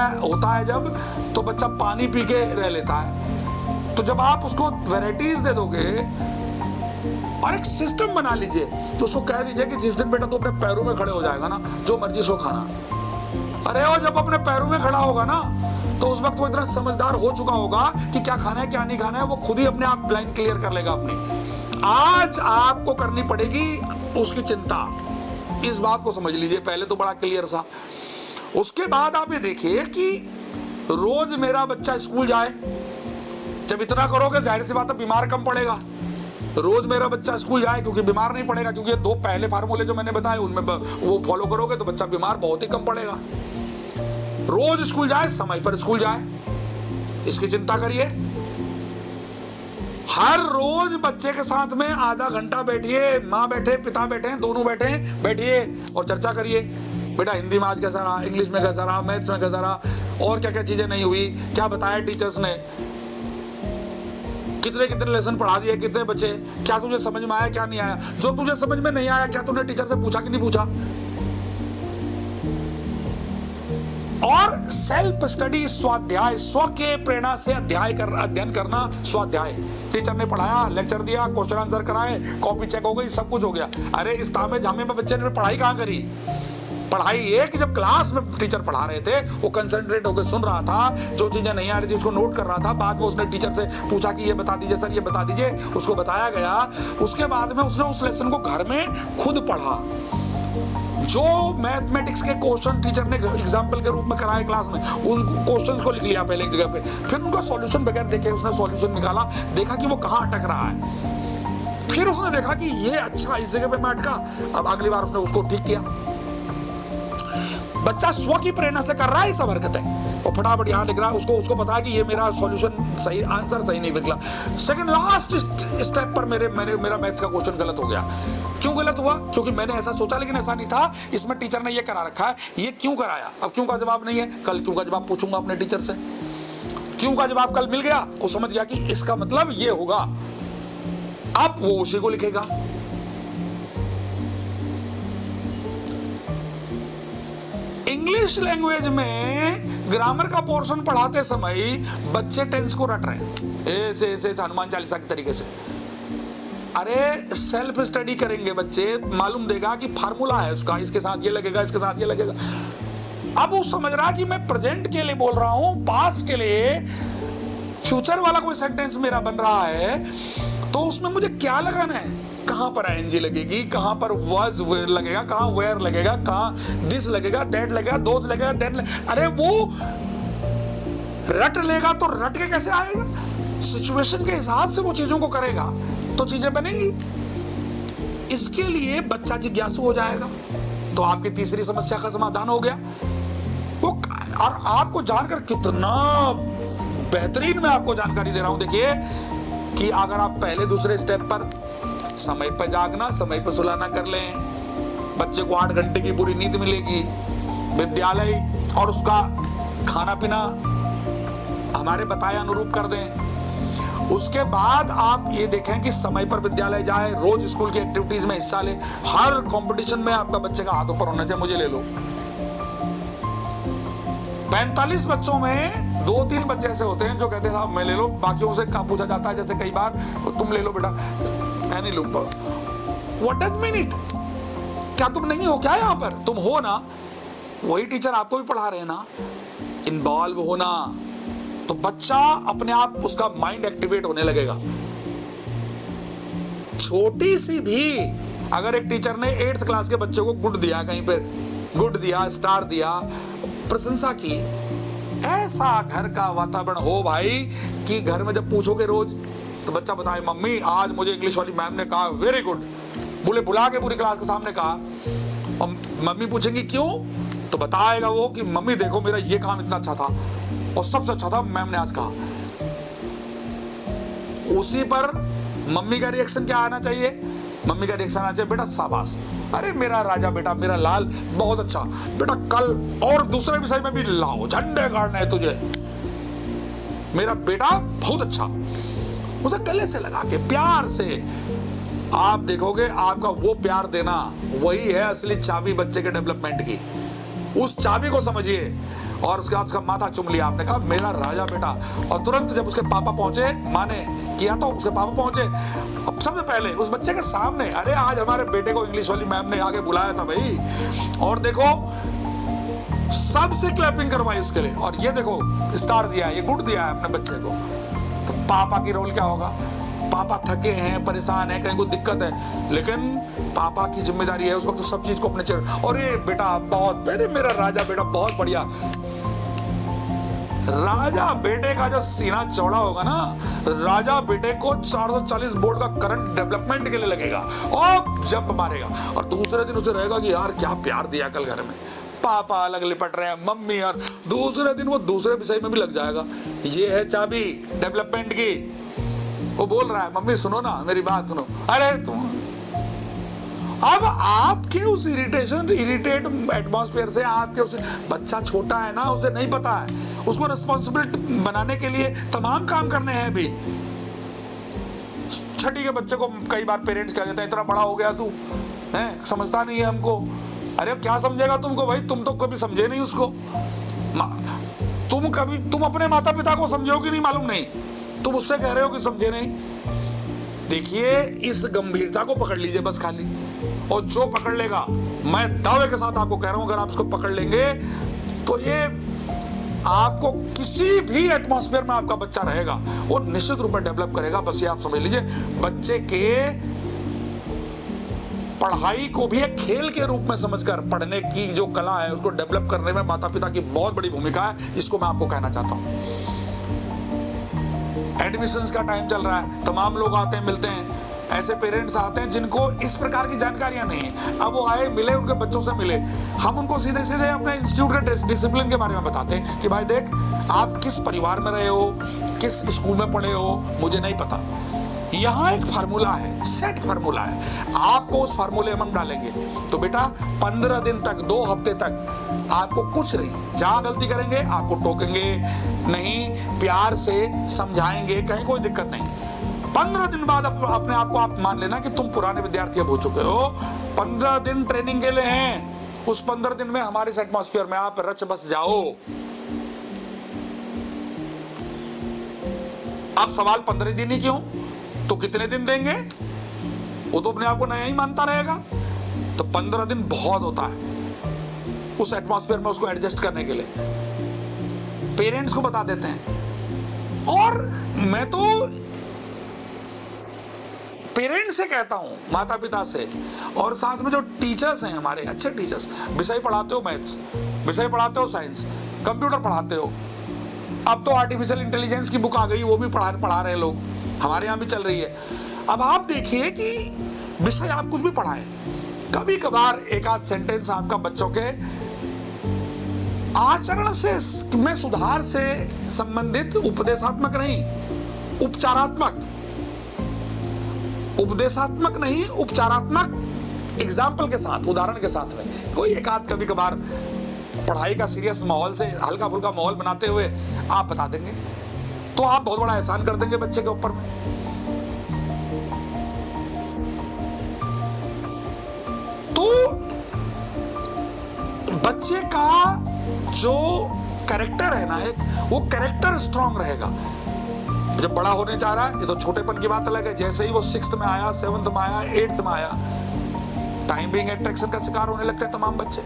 है जब तो बच्चा पानी पी के रह लेता है। तो जब आप उसको वैरायटीज दे दोगे और एक सिस्टम बना लीजिए, तो उसको कह दीजिए कि जिस दिन बेटा तू अपने पैरों में खड़े हो जाएगा ना, जो मर्जी सो खाना। अरे वो जब अपने पैरों में खड़ा होगा ना, तो उस वक्त वो इतना समझदार हो चुका होगा कि क्या खाना है क्या नहीं खाना है, वो खुद ही अपने आप लाइन क्लियर कर लेगा अपनी। आज आपको करनी पड़ेगी उसकी चिंता, इस बात को समझ लीजिए। पहले तो बड़ा क्लियर सा, उसके बाद आप ये देखिए कि रोज मेरा बच्चा स्कूल जाए। जब इतना करोगे जाहिर सी बात है बीमार कम पड़ेगा। रोज मेरा बच्चा स्कूल जाए, क्योंकि बीमार नहीं पड़ेगा, क्योंकि ये दो पहले फार्मूले जो मैंने बताए उनमें वो फॉलो करोगे तो बच्चा बीमार बहुत ही कम पड़ेगा। रोज स्कूल जाए, समय पर स्कूल जाए, इसकी चिंता करिए। हर रोज बच्चे के साथ में आधा घंटा बैठिए, माँ बैठे पिता बैठे दोनों बैठिए और चर्चा करिए। बेटा हिंदी में आज कैसा रहा, इंग्लिश में कैसा रहा, मैथ्स में कैसा रहा, और क्या क्या चीजें नहीं हुई, क्या बताया टीचर्स ने, कितने लेसन पढ़ा दिए, कितने बच्चे, क्या तुझे समझ में आया क्या नहीं आया, जो तुझे समझ में नहीं आया क्या तूने टीचर से पूछा कि नहीं पूछा। और सेल्फ स्टडी, स्वाध्याय, स्व के प्रेरणा से अध्ययन करना, स्वाध्याय। टीचर ने पढ़ाया, लेक्चर दिया, क्वेश्चन आंसर कराए, कॉपी चेक हो गई, सब कुछ हो गया। अरे इस तामे झामे में बच्चे ने पढ़ाई कहाँ करी? पढ़ाई ये कि जब क्लास में टीचर पढ़ा रहे थे वो कंसंट्रेट होकर सुन रहा था, जो चीजें नहीं आ रही थी उसको नोट कर रहा था। बाद में उसने टीचर से पूछा कि ये बता दीजिए सर, ये बता दीजिए, उसको बताया गया। उसके बाद में उसने उस लेसन को घर में खुद पढ़ा। जो मैथमेटिक्स के क्वेश्चन टीचर ने एग्जाम्पल के रूप में कराए क्लास में, उन क्वेश्चंस को लिख लिया पहले एक जगह पे, फिर उनका सॉल्यूशन बगैर देखे उसने सॉल्यूशन निकाला, देखा कि वो कहाँ अटक रहा है। फिर उसने देखा कि ये अच्छा इस जगह पे मैं अटका, अब अगली बार उसने उसको ठीक किया। बच्चा स्व की प्रेरणा से कर रहा है सब हरकतें, और फटाफट यहाँ लिख रहा है, उसको पता है कि ये मेरा सॉल्यूशन सही, आंसर सही नहीं निकला। सेकंड लास्ट स्टेप पर मेरा मैथ्स का क्वेश्चन गलत हो गया। क्यों गलत हुआ? क्योंकि मैंने ऐसा सोचा लेकिन ऐसा नहीं था, इसमें टीचर ने ये करा रखा है, ये क्यों कराया। अब क्यों का जवाब नहीं है, कल क्यों का जवाब पूछूंगा अपने टीचर से। क्यों का जवाब कल मिल गया, वो समझ गया कि इसका मतलब ये होगा, अब वो उसी को लिखेगा। इंग्लिश लैंग्वेज में ग्रामर का पोर्शन पढ़ाते समय बच्चे टेंस को रट रहे हैं ऐसे हनुमान चालीसा के तरीके से। अरे सेल्फ स्टडी करेंगे बच्चे, मालूम देगा कि फार्मूला है उसका, इसके साथ ये लगेगा, इसके साथ ये लगेगा। अब वो समझ रहा है कि मैं प्रेजेंट के लिए बोल रहा हूं, पास्ट के लिए फ्यूचर वाला कोई सेंटेंस मेरा बन रहा है, तो उसमें मुझे क्या लगाना है, कहां पर आईएनजी लगेगी, कहां पर वाज लगेगा, कहां वेयर लगेगा, कहां दिस लगेगा, दैट लगेगा, दोज लगेगा, देन अरे वो रट लेगा तो रट के कैसे आएगा? सिचुएशन के हिसाब से वो चीजों को करेगा तो चीजें बनेंगी। इसके लिए बच्चा जिज्ञासु हो जाएगा। तो आपकी तीसरी समस्या का समाधान हो गया। वो और आपको जानकर कितना बेहतरीन मैं आपको जानकारी दे रहा हूं। देखिए कि अगर आप पहले दूसरे स्टेप पर समय पर जागना, समय पर सुलाना कर लें, बच्चे को 8 घंटे की पूरी नींद मिलेगी, विद्यालय और उसका खाना पीना हमारे बताए अनुरूप कर दें। उसके बाद आप ये देखें कि समय पर विद्यालय जाए, रोज स्कूल की एक्टिविटीज में हिस्सा ले, हर कंपटीशन में आपका बच्चे का हाथ ऊपर होना चाहिए। मुझे ले लो, 45 बच्चों में 2-3 बच्चे ऐसे होते हैं जो कहते हैं साहब मैं ले लो, बाकियों से क्या पूछा जाता है जैसे कई बार तुम ले लो बेटा, मैं नहीं लूंगा। What does mean it? क्या तुम नहीं हो क्या यहाँ पर? तुम हो ना, वही टीचर आपको भी पढ़ा रहे हैं ना। इन्वॉल्व होना, तो बच्चा अपने आप उसका माइंड एक्टिवेट होने लगेगा। छोटी सी भी अगर एक टीचर ने 8th क्लास के बच्चे को गुड दिया, कहीं पर गुड दिया, स्टार दिया, प्रशंसा की, ऐसा घर का वातावरण हो भाई कि घर में जब पूछोगे रोज तो बच्चा बताए मम्मी आज मुझे इंग्लिश वाली मैम ने कहा वेरी गुड, बुला के पूरी क्लास के सामने कहा। और मम्मी पूछेंगी क्यों, तो बताएगा वो कि मम्मी देखो मेरा ये काम इतना अच्छा था और सबसे अच्छा था मैम ने आज कहा। उसी पर मम्मी का रिएक्शन क्या आना चाहिए? मम्मी का रिएक्शन आना चाहिए बेटा शाबाश, अरे मेरा राजा बेटा, मेरा लाल बहुत अच्छा बेटा, कल और दूसरे विषय में भी लाओ, झंडे गाड़ने हैं तुझे, मेरा बेटा बहुत अच्छा। उसे गले से लगा के प्यार से, आप देखोगे आपका वो प्यार देना वही है असली चाबी बच्चे के डेवलपमेंट की। उस चाबी को समझिए। और उसके बाद उसका माथा चूम लिया, आपने कहा मेरा राजा बेटा। और तुरंत जब उसके पापा पहुंचे, माँ ने किया तो उसके पापा पहुंचे, अब सबसे पहले उस बच्चे के सामने, अरे आज हमारे बेटे को इंग्लिश वाली मैम ने आगे बुलाया था भाई, और देखो सबसे क्लैपिंग करवाई उसके लिए, और ये देखो स्टार दिया है, ये गुड दिया है अपने बच्चे को। तो पापा की रोल क्या होगा? पापा थके हैं, परेशान है, कहीं कोई दिक्कत है, लेकिन पापा की जिम्मेदारी है उस वक्त तो सब चीज को अपने चेहरे, अरे बेटा बहुत, अरे मेरा राजा बेटा बहुत बढ़िया। राजा बेटे का जो सीना चौड़ा होगा ना, राजा बेटे को 440 वोल्ट का करंट डेवलपमेंट के लिए लगेगा और जंप मारेगा। और दूसरे दिन उसे रहेगा कि यार क्या प्यार दिया कल घर में, पापा अलग लिपट रहे हैं, मम्मी, और दूसरे दिन वो दूसरे विषय में भी लग जाएगा। ये है चाबी डेवलपमेंट की। वो बोल रहा है मम्मी सुनो ना मेरी बात सुनो, अरे तुम, अब आपके उस इरिटेट एटमॉस्फेयर से, आपके उस, बच्चा छोटा है ना, उसे नहीं पता है, उसको रिस्पॉन्सिबिलिटी बनाने के लिए तमाम काम करने हैं। अभी छठी के बच्चे को कई बार पेरेंट्स कह देते हैं इतना बड़ा हो गया तू है, समझता नहीं है हमको। अरे क्या समझेगा तुमको भाई, तुम तो कभी समझे नहीं उसको। तुम अपने माता पिता को समझोगे नहीं, मालूम नहीं, तुम उससे कह रहे हो कि समझे नहीं। देखिए इस गंभीरता को पकड़ लीजिए बस खाली, और जो पकड़ लेगा, मैं दावे के साथ आपको कह रहा हूं, अगर आप इसको पकड़ लेंगे तो ये आपको किसी भी एटमॉस्फेयर में आपका बच्चा रहेगा वो निश्चित रूप में डेवलप करेगा। बस ये आप समझ लीजिए, बच्चे के पढ़ाई को भी एक खेल के रूप में समझकर पढ़ने की जो कला है उसको डेवलप करने में माता पिता की बहुत बड़ी भूमिका है। इसको मैं आपको कहना चाहता हूं। एडमिशंस का टाइम चल रहा है, तमाम लोग आते हैं, मिलते हैं, ऐसे पेरेंट्स आते हैं जिनको इस प्रकार की जानकारियां नहीं है। अब वो आए, मिले, उनके बच्चों से मिले, हम उनको सीधे सीधे अपने इंस्टीट्यूट के डिसिप्लिन के बारे में बताते हैं कि भाई देख आप किस परिवार में रहे हो, किस स्कूल में पढ़े हो, मुझे नहीं पता, यहाँ एक फार्मूला है, सेट फार्मूला है, आपको उस फार्मूले में हम डालेंगे तो बेटा 15 दिन तक, 2 हफ्ते तक आपको कुछ नहीं, जहां गलती करेंगे आपको टोकेंगे नहीं, प्यार से समझाएंगे, कहीं कोई दिक्कत नहीं। 15 दिन बाद अपने आप को आप मान लेना कि तुम पुराने विद्यार्थी अब हो चुके हो। 15 दिन ट्रेनिंग के लिए हैं, उस 15 दिन में हमारे इस एटमॉस्फेयर में आप रच बस जाओ। अब सवाल 15 दिन ही क्यों, तो कितने दिन देंगे, वो तो अपने आप को नया ही मानता रहेगा। तो 15 दिन बहुत होता है उस एटमॉस्फेयर में उसको एडजस्ट करने के लिए। पेरेंट्स को बता देते हैं, और मैं तो पेरेंट्स से कहता हूं, माता पिता से, और साथ में जो टीचर्स हैं हमारे अच्छे टीचर्स, विषय पढ़ाते हो मैथ्स, विषय पढ़ाते हो साइंस, कंप्यूटर पढ़ाते हो, अब तो आर्टिफिशियल इंटेलिजेंस की बुक आ गई, वो भी पढ़ा रहे हैं लोग, हमारे यहाँ भी चल रही है। अब आप देखिए कि विषय आप कुछ भी पढ़ाएं, कभी कभार एक आध सेंटेंस आपका बच्चों के आचरण से में सुधार से संबंधित, उपदेशात्मक नहीं, उपदेशात्मक नहीं, उपचारात्मक एग्जाम्पल के साथ, उदाहरण के साथ में कोई एक आध कभी कभार पढ़ाई का सीरियस माहौल से हल्का फुल्का माहौल बनाते हुए आप बता देंगे, तो आप बहुत बड़ा एहसान कर देंगे बच्चे के ऊपर में। तो बच्चे का जो कैरेक्टर है ना, एक वो कैरेक्टर स्ट्रांग रहेगा। जब बड़ा होने जा रहा है, ये तो छोटेपन की बात अलग है, जैसे ही वो 6th में आया, 7th में आया, 8th में आया, टाइम बिंग एट्रैक्शन का शिकार होने लगते हैं तमाम बच्चे।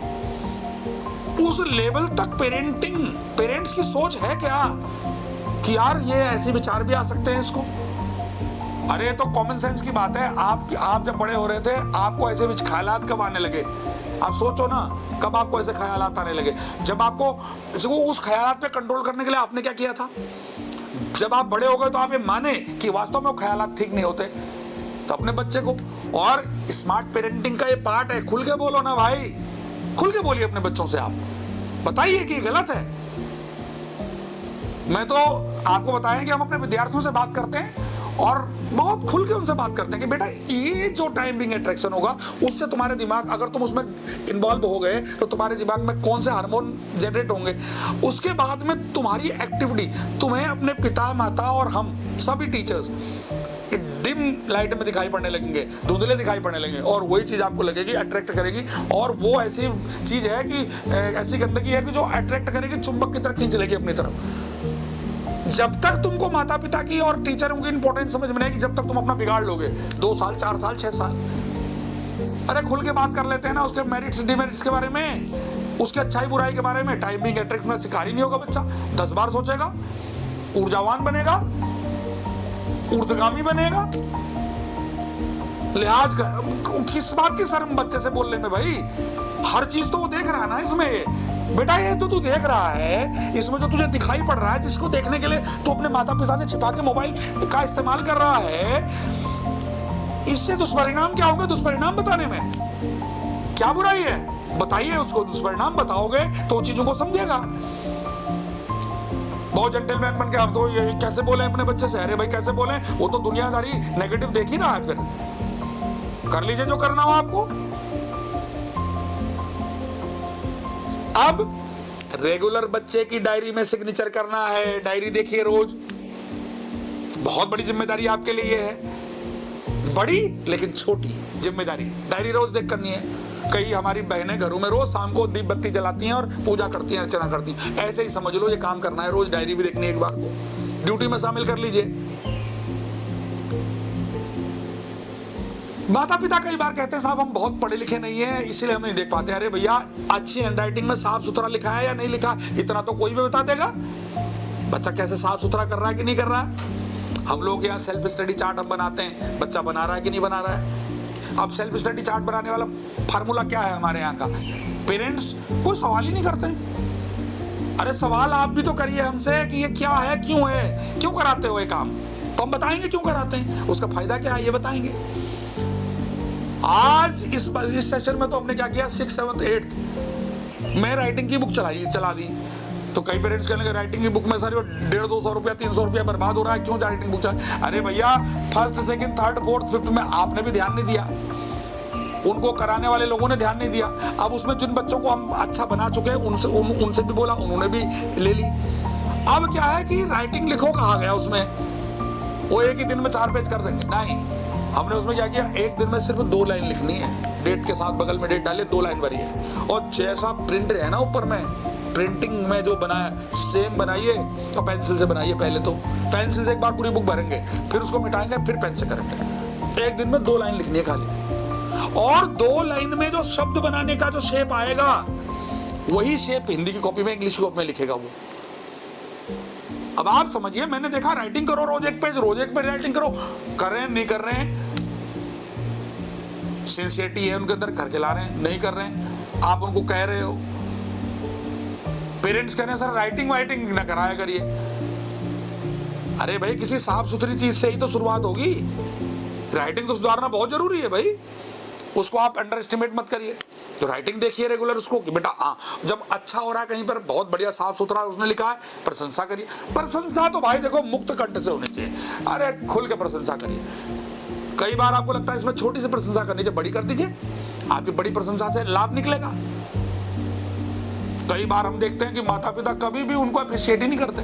उस लेवल तक पेरेंट्स की सोच है क्या कि यार ये ऐसे विचार भी आ सकते हैं इसको। अरे तो कॉमन सेंस की बात है, आप जब बड़े हो रहे थे आपको ऐसे ख्यालात कब आने लगे? आप सोचो ना, कब आपको ऐसे ख्यालात आने लगे? जब आपको उस ख्यालात पे कंट्रोल करने के लिए आपने क्या किया था? जब आप बड़े हो गए तो आप ये माने कि वास्तव में वो ख्यालात ठीक नहीं होते, तो अपने बच्चे को, और स्मार्ट पेरेंटिंग का ये पार्ट है, खुल के बोलो ना भाई, खुल के बोलिए अपने बच्चों से, आप बताइए कि गलत है। मैं तो आपको बताएं कि हम अपने विद्यार्थियों से बात करते हैं और बहुत खुल के उनसे बात करते हैं कि बेटा ये जो टाइम बिंग अट्रैक्शन होगा उससे तुम्हारे दिमाग, अगर तुम उसमें इन्वॉल्व हो गए तो तुम्हारे दिमाग में कौन से हार्मोन जनरेट होंगे, उसके बाद में तुम्हारी एक्टिविटी, तुम्हें अपने पिता माता और हम सभी टीचर्स डिम लाइट में दिखाई पड़ने लगेंगे, धुंधले दिखाई पड़ने लगेंगे, और वही चीज आपको लगेगी, अट्रैक्ट करेगी। और वो ऐसी चीज है कि ऐसी गंदगी है कि जो अट्रैक्ट करेगी, चुंबक की तरह खींच लेगी अपनी तरफ। जब तक तुमको माता पिता की और टीचरों की इंपॉर्टेंस समझ में नहीं आएगी, जब तक तुम अपना बिगाड़ लोगे। 2 साल 4 साल 6 साल, अरे खुल के बात कर लेते हैं ना उसके मेरिट्स डिमेरिट्स के बारे में, उसके अच्छाई बुराई के बारे में। टाइमिंग अट्रैक्शन में शिकारी नहीं होगा बच्चा, 10 बार सोचेगा, ऊर्जावान बनेगा, ऊर्ध्वगामी बनेगा। लिहाज कर, किस बात की शर्म बच्चे से बोलने में भाई, हर चीज तो वो देख रहा है ना इसमें। बेटा ये तो तू देख रहा है, इसमें जो तुझे दिखाई पड़ रहा है, जिसको देखने के लिए तू अपने माता पिता से छिपा के मोबाइल का इस्तेमाल कर रहा है, इससे दुष्परिणाम क्या होंगे? दुष्परिणाम बताने में क्या बुराई है? बताइए उसको, दुष्परिणाम बताओगे तो चीजों को समझेगा। बहुत जेंटलमैन बन के हम तो ये कैसे बोले अपने बच्चे से? अरे भाई कैसे बोले, वो तो दुनियादारी नेगेटिव देख ही रहा है, फिर कर लीजिए जो करना हो आपको। अब रेगुलर बच्चे की डायरी में सिग्नेचर करना है। डायरी देखिए रोज, बहुत बड़ी जिम्मेदारी आपके लिए है, बड़ी लेकिन छोटी जिम्मेदारी। डायरी रोज देख करनी है। कई हमारी बहनें घरों में रोज शाम को दीप बत्ती जलाती हैं और पूजा करती हैं, अर्चना करती हैं। ऐसे ही समझ लो ये काम करना है, रोज डायरी भी देखनी है, एक बार को ड्यूटी में शामिल कर लीजिए। माता पिता कई बार कहते हैं साहब हम बहुत पढ़े लिखे नहीं है इसलिए हम नहीं देख पाते। अरे भैया अच्छी हैंडराइटिंग में साफ सुथरा लिखा है या नहीं लिखा, इतना तो कोई भी बता देगा। बच्चा कैसे साफ सुथरा कर रहा है कि नहीं कर रहा है। हम लोग यहाँ सेल्फ स्टडी चार्ट हम बनाते हैं, बच्चा बना रहा है कि नहीं बना रहा है। अब सेल्फ स्टडी चार्ट बनाने वाला फार्मूला क्या है हमारे यहाँ का? पेरेंट्स कोई सवाल ही नहीं करते। अरे सवाल आप भी तो करिए हमसे कि ये क्या है, क्यों है, क्यों कराते हो ये काम, तो हम बताएंगे क्यों कराते हैं, उसका फायदा क्या है ये बताएंगे। आज इस सेशन में तो हमने क्या किया, 6th 7th 8th में राइटिंग की बुक चला दी। तो कई पेरेंट्स कहने लगे राइटिंग की बुक में सर 150-200 रुपया 300 रुपया बर्बाद हो रहा है, क्यों राइटिंग बुक चला? अरे भैया 1st 2nd 3rd 4th 5th में आपने भी ध्यान नहीं दिया, उनको कराने वाले लोगों ने ध्यान नहीं दिया। अब उसमें जिन बच्चों को हम अच्छा बना चुके हैं उनसे भी बोला, उन्होंने भी ले ली। अब क्या है कि राइटिंग लिखो कहा गया उसमें, वो एक ही दिन में 4 पेज कर देंगे, नहीं। हमने उसमें क्या किया, एक दिन में सिर्फ 2 लाइन लिखनी है, डेट के साथ बगल में डेट डाले, 2 लाइन भरी है। और जैसा प्रिंट है ना ऊपर में, प्रिंटिंग में जो बनाया सेम बनाइए और पेंसिल से बनाइए। पहले तो पेंसिल से एक बार पूरी बुक भरेंगे, फिर उसको मिटाएंगे, फिर पेन से करेंगे। एक दिन में 2 लाइन लिखनी है खाली, और 2 लाइन में जो शब्द बनाने का जो शेप आएगा वही शेप हिंदी की कॉपी में, इंग्लिश की कॉपी में लिखेगा वो। अब आप समझिए, मैंने देखा राइटिंग करो रोज एक पेज राइटिंग करो, कर रहे हैं नहीं कर रहे हैं, सिंसियरिटी है उनके अंदर, करके ला रहे हैं नहीं कर रहे हैं, आप उनको कह रहे हो। पेरेंट्स कह रहे हैं सर राइटिंग वाइटिंग ना कराया करिए। अरे भाई किसी साफ सुथरी चीज से ही तो शुरुआत होगी। राइटिंग तो सुधारना बहुत जरूरी है भाई, उसको आप अंडर एस्टिमेट मत करिए। तो राइटिंग देखिए रेगुलर उसको कि बेटा जब अच्छा हो रहा है कहीं पर, बहुत बढ़िया साफ सुथरा उसने लिखा है, प्रशंसा करिए। प्रशंसा तो भाई देखो मुक्त कंठ से होनी चाहिए, अरे खुल के प्रशंसा करिए। कई बार आपको लगता है इसमें छोटी सी प्रशंसा करनी चाहिए, बड़ी कर दीजिए, आपकी बड़ी प्रशंसा से लाभ निकलेगा। कई बार हम देखते हैं कि माता पिता कभी भी उनको अप्रिशिएट ही नहीं करते।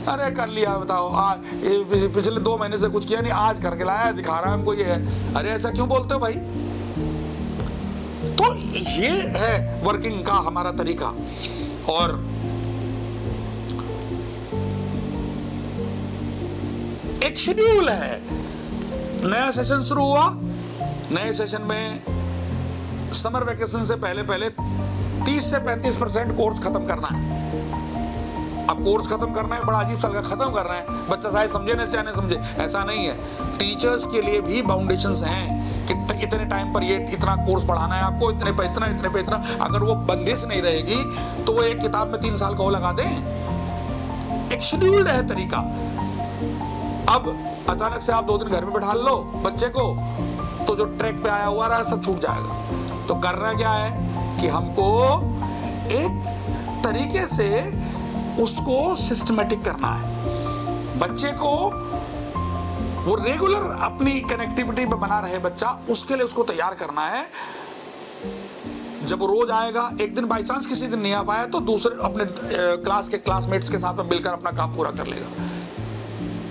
अरे कर लिया बताओ, पिछले 2 महीने से कुछ किया नहीं, आज करके लाया, दिखा रहा है हमको ये है। अरे ऐसा क्यों बोलते हो भाई? तो ये है वर्किंग का हमारा तरीका। और एक शेड्यूल है। नया सेशन शुरू हुआ, नए सेशन में समर वेकेशन से पहले 30 से 35% कोर्स खत्म करना है। अब कोर्स खत्म करना है, बड़ा अजीब सा लगा, खत्म कर रहे हैं, बच्चा चाहे समझे ना चाहे समझे, ऐसा नहीं है। टीचर्स के लिए भी बाउंडेशंस हैं कि इतने टाइम पर ये इतना कोर्स पढ़ाना है आपको, इतने पे इतना, इतने पे इतना। अगर वो बंदिश नहीं रहेगी तो वो एक किताब में 3 साल का वो लगा दें। एक शेड्यूल्ड है तरीका। अब अचानक से आप 2 दिन घर में बैठा लो बच्चे को, तो जो ट्रैक पे आया हुआ रहा सब छूट जाएगा। तो करना क्या है कि हमको एक तरीके से उसको सिस्टमेटिक करना है। बच्चे को वो रेगुलर अपनी कनेक्टिविटी में बना रहे बच्चा, उसके लिए उसको तैयार करना है। जब वो रोज आएगा, एक दिन बाई चांस किसी दिन नहीं आ पाया तो दूसरे अपने क्लास के क्लासमेट्स के साथ में मिलकर अपना काम पूरा कर लेगा।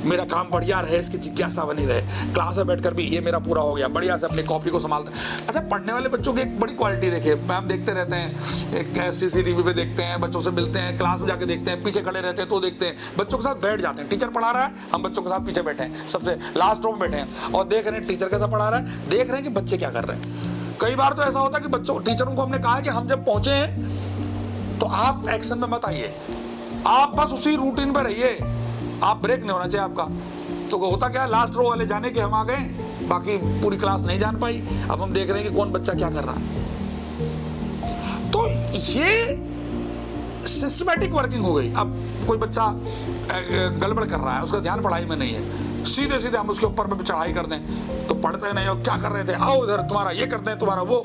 मेरा काम बढ़िया रहे, इसकी जिज्ञासा बनी रहे, क्लास में बैठकर भी ये मेरा पूरा हो गया, बढ़िया से अपनी कॉपी को संभालते हैं। अच्छा, पढ़ने वाले बच्चों की एक बड़ी क्वालिटी देखिए, हम देखते रहते हैं, एक CCTV पे देखते हैं, बच्चों से मिलते हैं, क्लास में जाके देखते हैं, पीछे खड़े रहते हैं तो देखते हैं, बच्चों के साथ बैठ जाते हैं। टीचर पढ़ा रहा है, हम बच्चों के साथ पीछे बैठे हैं, सबसे लास्ट रो में बैठे हैं और देख रहे हैं टीचर कैसा पढ़ा रहा है, देख रहे हैं कि बच्चे क्या कर रहे हैं। कई बार तो ऐसा होता है कि बच्चों टीचरों को हमने कहा है कि हम जब पहुंचे हैं तो आप एक्शन में मत आइए, आप बस उसी रूटीन पर रहिए, आप ब्रेक नहीं होना चाहिए आपका। तो होता क्या है, लास्ट रो वाले जाने के हम आ गए, बाकी पूरी क्लास नहीं जान पाई। अब हम देख रहे हैं कि कौन बच्चा क्या कर रहा है। तो ये सिस्टमैटिक वर्किंग हो गई। अब कोई बच्चा गड़बड़ कर रहा है, उसका ध्यान पढ़ाई में नहीं है, सीधे सीधे हम उसके ऊपर में चढ़ाई कर दें तो पढ़ते नहीं हो, क्या कर रहे थे, आओ इधर, तुम्हारा ये करते हैं, तुम्हारा वो।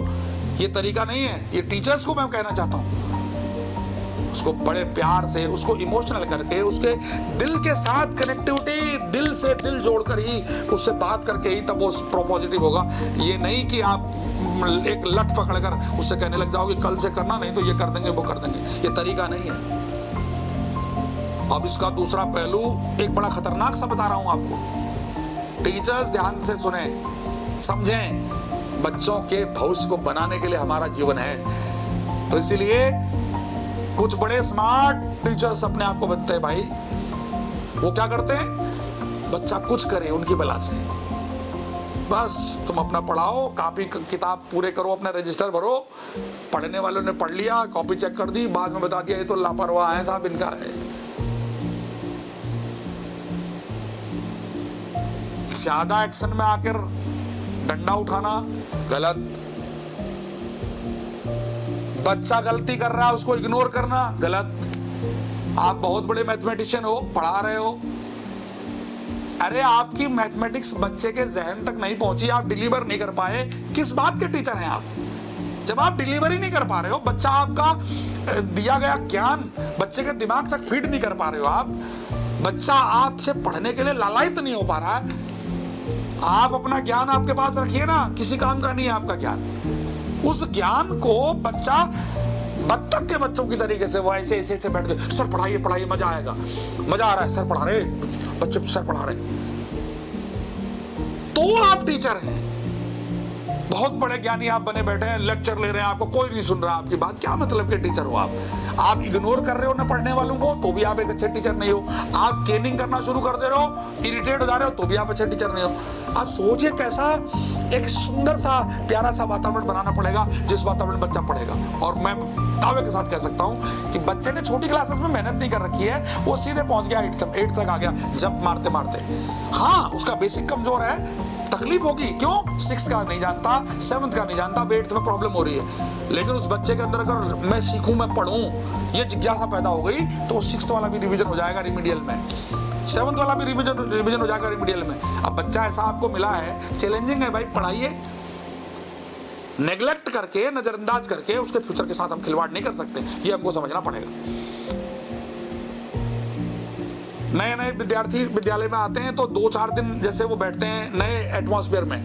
ये तरीका नहीं है। ये टीचर्स को मैं कहना चाहता हूँ, उसको बड़े प्यार से, उसको इमोशनल करके, उसके दिल के साथ कनेक्टिविटी, दिल से दिल जोड़कर ही उससे बात करके ही तब वो पॉजिटिव होगा। ये नहीं कि आप एक लट पकड़कर उससे कहने लग जाओगे कल से करना, नहीं तो ये कर देंगे वो कर देंगे, ये तरीका नहीं है। अब इसका दूसरा पहलू एक बड़ा खतरनाक सा बता रहा हूं आपको। टीचर्स ध्यान से सुने, समझें, बच्चों के भविष्य को बनाने के लिए हमारा जीवन है। तो इसीलिए कुछ बड़े स्मार्ट टीचर्स अपने आप को बनते हैं भाई। वो क्या करते हैं, बच्चा कुछ करे उनकी बला से, बस तुम अपना पढ़ाओ, कॉपी किताब पूरे करो, अपना रजिस्टर भरो, पढ़ने वालों ने पढ़ लिया, कॉपी चेक कर दी, बाद में बता दिया ये तो लापरवाह है साहब, इनका है। ज्यादा एक्शन में आकर डंडा उठाना गलत। बच्चा गलती कर रहा है उसको इग्नोर करना गलत। आप बहुत बड़े मैथमेटिशियन हो, पढ़ा रहे हो, अरे आपकी मैथमेटिक्स बच्चे के जहन तक नहीं पहुंची, आप डिलीवर नहीं कर पाए, किस बात के टीचर हैं आप? जब आप डिलीवर ही नहीं कर पा रहे हो, बच्चा आपका दिया गया ज्ञान बच्चे के दिमाग तक फीड नहीं कर पा रहे हो आप, बच्चा आपसे पढ़ने के लिए लालायित नहीं हो पा रहा है, आप अपना ज्ञान आपके पास रखिए ना, किसी काम का नहीं है आपका ज्ञान। उस ज्ञान को बच्चा बत्तख के बच्चों की तरीके से वो ऐसे ऐसे ऐसे बैठ गए, सर पढ़ाइए पढ़ाइए, मजा आएगा, मजा आ रहा है, सर पढ़ा रहे, बच्चे सर पढ़ा रहे, तो आप टीचर हैं, बहुत बड़े ज्ञानी आप बने बैठे हैं, लेक्चर ले रहे हैं, आपको कोई नहीं सुन रहा आपकी बात, क्या मतलब के टीचर हो आप इग्नोर कर रहे हो ना पढ़ने वालों को, तो भी आप एक अच्छे टीचर नहीं हो। आप केनिंग करना शुरू कर दे रहे हो, इरिटेट हो जा रहे हो, तो भी आप अच्छे टीचर नहीं हो। आप सोचिए कैसा एक सुंदर सा प्यारा सा वातावरण बनाना पड़ेगा जिस वातावरण बच्चा पढ़ेगा। और मैं दावे के साथ कह सकता हूं कि बच्चे ने छोटी क्लासेस में मेहनत नहीं कर रखी है, वो सीधे पहुंच गया 8 तक आ गया जंप मारते मारते। हाँ, उसका बेसिक कमजोर है, तकलीफ होगी, क्यों? 6 का नहीं जानता, 7 का नहीं जानता, 8 में प्रॉब्लम हो रही है। लेकिन उस बच्चे के अंदर अगर मैं सीखूं, मैं पढ़ूं, ये जिज्ञासा पैदा हो गई तो 6th वाला भी रिवीजन हो जाएगा रिमीडियल में, 7th वाला भी रिवीजन हो जाएगा रिमीडियल में। अब बच्चा ऐसा आपको मिला है, चैलेंजिंग है भाई, पढ़ाइए। नेग्लेक्ट करके, नजरअंदाज करके उसके फ्यूचर के साथ हम खिलवाड़ नहीं कर सकते, ये हमको समझना पड़ेगा। नए नए विद्यार्थी विद्यालय में आते हैं तो 2-4 दिन जैसे वो बैठते हैं नए एटमॉस्फेयर में,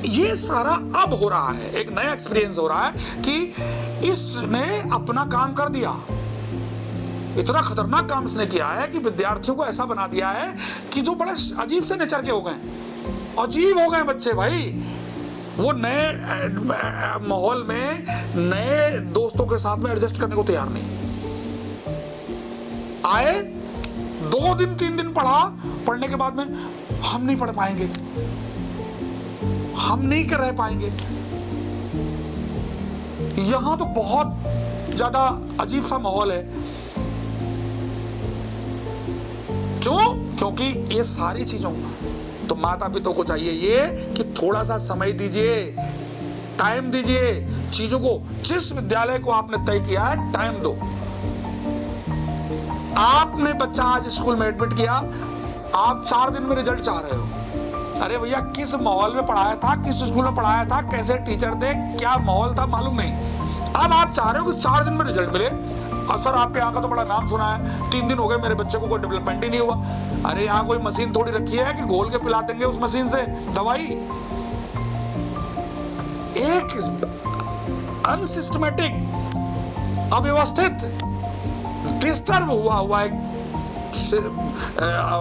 ये सारा अब हो रहा है, एक नया एक्सपीरियंस हो रहा है कि इसने अपना काम कर दिया। इतना खतरनाक काम इसने किया है कि विद्यार्थियों को ऐसा बना दिया है कि जो बड़े अजीब से नेचर के हो गए, अजीब हो गए बच्चे भाई। वो नए माहौल में नए दोस्तों के साथ में एडजस्ट करने को तैयार नहीं। आए 2 दिन 3 दिन पढ़ने के बाद में हम नहीं पढ़ पाएंगे, हम नहीं कर रह पाएंगे। यहां तो बहुत ज्यादा अजीब सा माहौल है। क्यों? क्योंकि ये सारी चीजों तो माता पिता को चाहिए ये कि थोड़ा सा समय दीजिए, टाइम दीजिए चीजों को। जिस विद्यालय को आपने तय किया है, टाइम दो। आपने बच्चा आज स्कूल में एडमिट किया, आप 4 दिन में रिजल्ट चाह रहे हो। अरे भैया, किस माहौल में पढ़ाया था, किस स्कूल में पढ़ाया था, कैसे टीचर थे, क्या माहौल था, मालूम नहीं। अब आप चाह रहे हो कि 4 दिन में रिजल्ट मिले। और सर आपके यहाँ का तो बड़ा नाम सुना है, 3 दिन हो गए मेरे बच्चे को कोई डेवलपमेंट ही नहीं हुआ। अरे यहाँ कोई मशीन थोड़ी रखी है कि घोल के पिला देंगे उस मशीन से दवाई। एक अनसिस्टमेटिक, अव्यवस्थित, डिस्टर्ब हुआ एक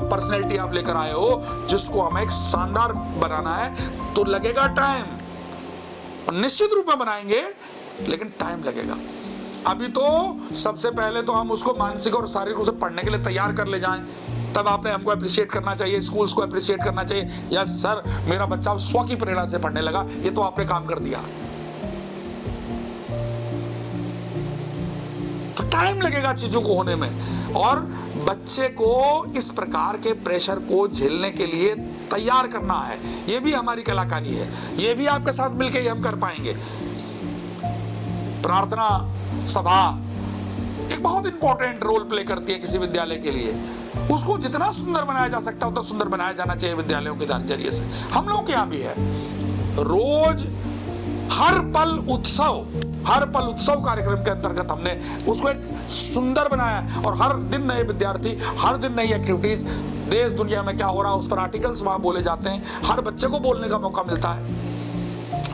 पर्सनैलिटी आप लेकर आए हो, जिसको हमें एक शानदार बनाना है, तो लगेगा टाइम। और निश्चित रूप में बनाएंगे, लेकिन टाइम लगेगा। अभी तो सबसे पहले तो हम उसको मानसिक और शारीरिक रूप से पढ़ने के लिए तैयार कर ले जाएं, तब आपने हमको अप्रिशिएट करना चाहिए, स्कूल्स को अप्रिशिएट करना चाहिए, यस सर मेरा बच्चा स्व की प्रेरणा से पढ़ने लगा, ये तो आपने काम कर दिया। तो टाइम लगेगा चीजों को होने में, और बच्चे को इस प्रकार के प्रेशर को झेलने के लिए तैयार करना है। ये भी हमारी कलाकारी है, ये भी आपके साथ मिलकर ही हम कर पाएंगे। प्रार्थना सभा एक बहुत इंपॉर्टेंट रोल प्ले करती है किसी विद्यालय के लिए। उसको जितना सुंदर बनाया जा सकता है उतना सुंदर बनाया जाना चाहिए विद्यालयों के जरिए से। हम लोग के यहाँ भी है, रोज हर पल उत्सव कार्यक्रम के अंतर्गत हमने उसको एक सुंदर बनाया, और हर दिन नए विद्यार्थी, हर दिन नई एक्टिविटीज, देश दुनिया में क्या हो रहा है उस पर आर्टिकल्स वहां बोले जाते हैं, हर बच्चे को बोलने का मौका मिलता है।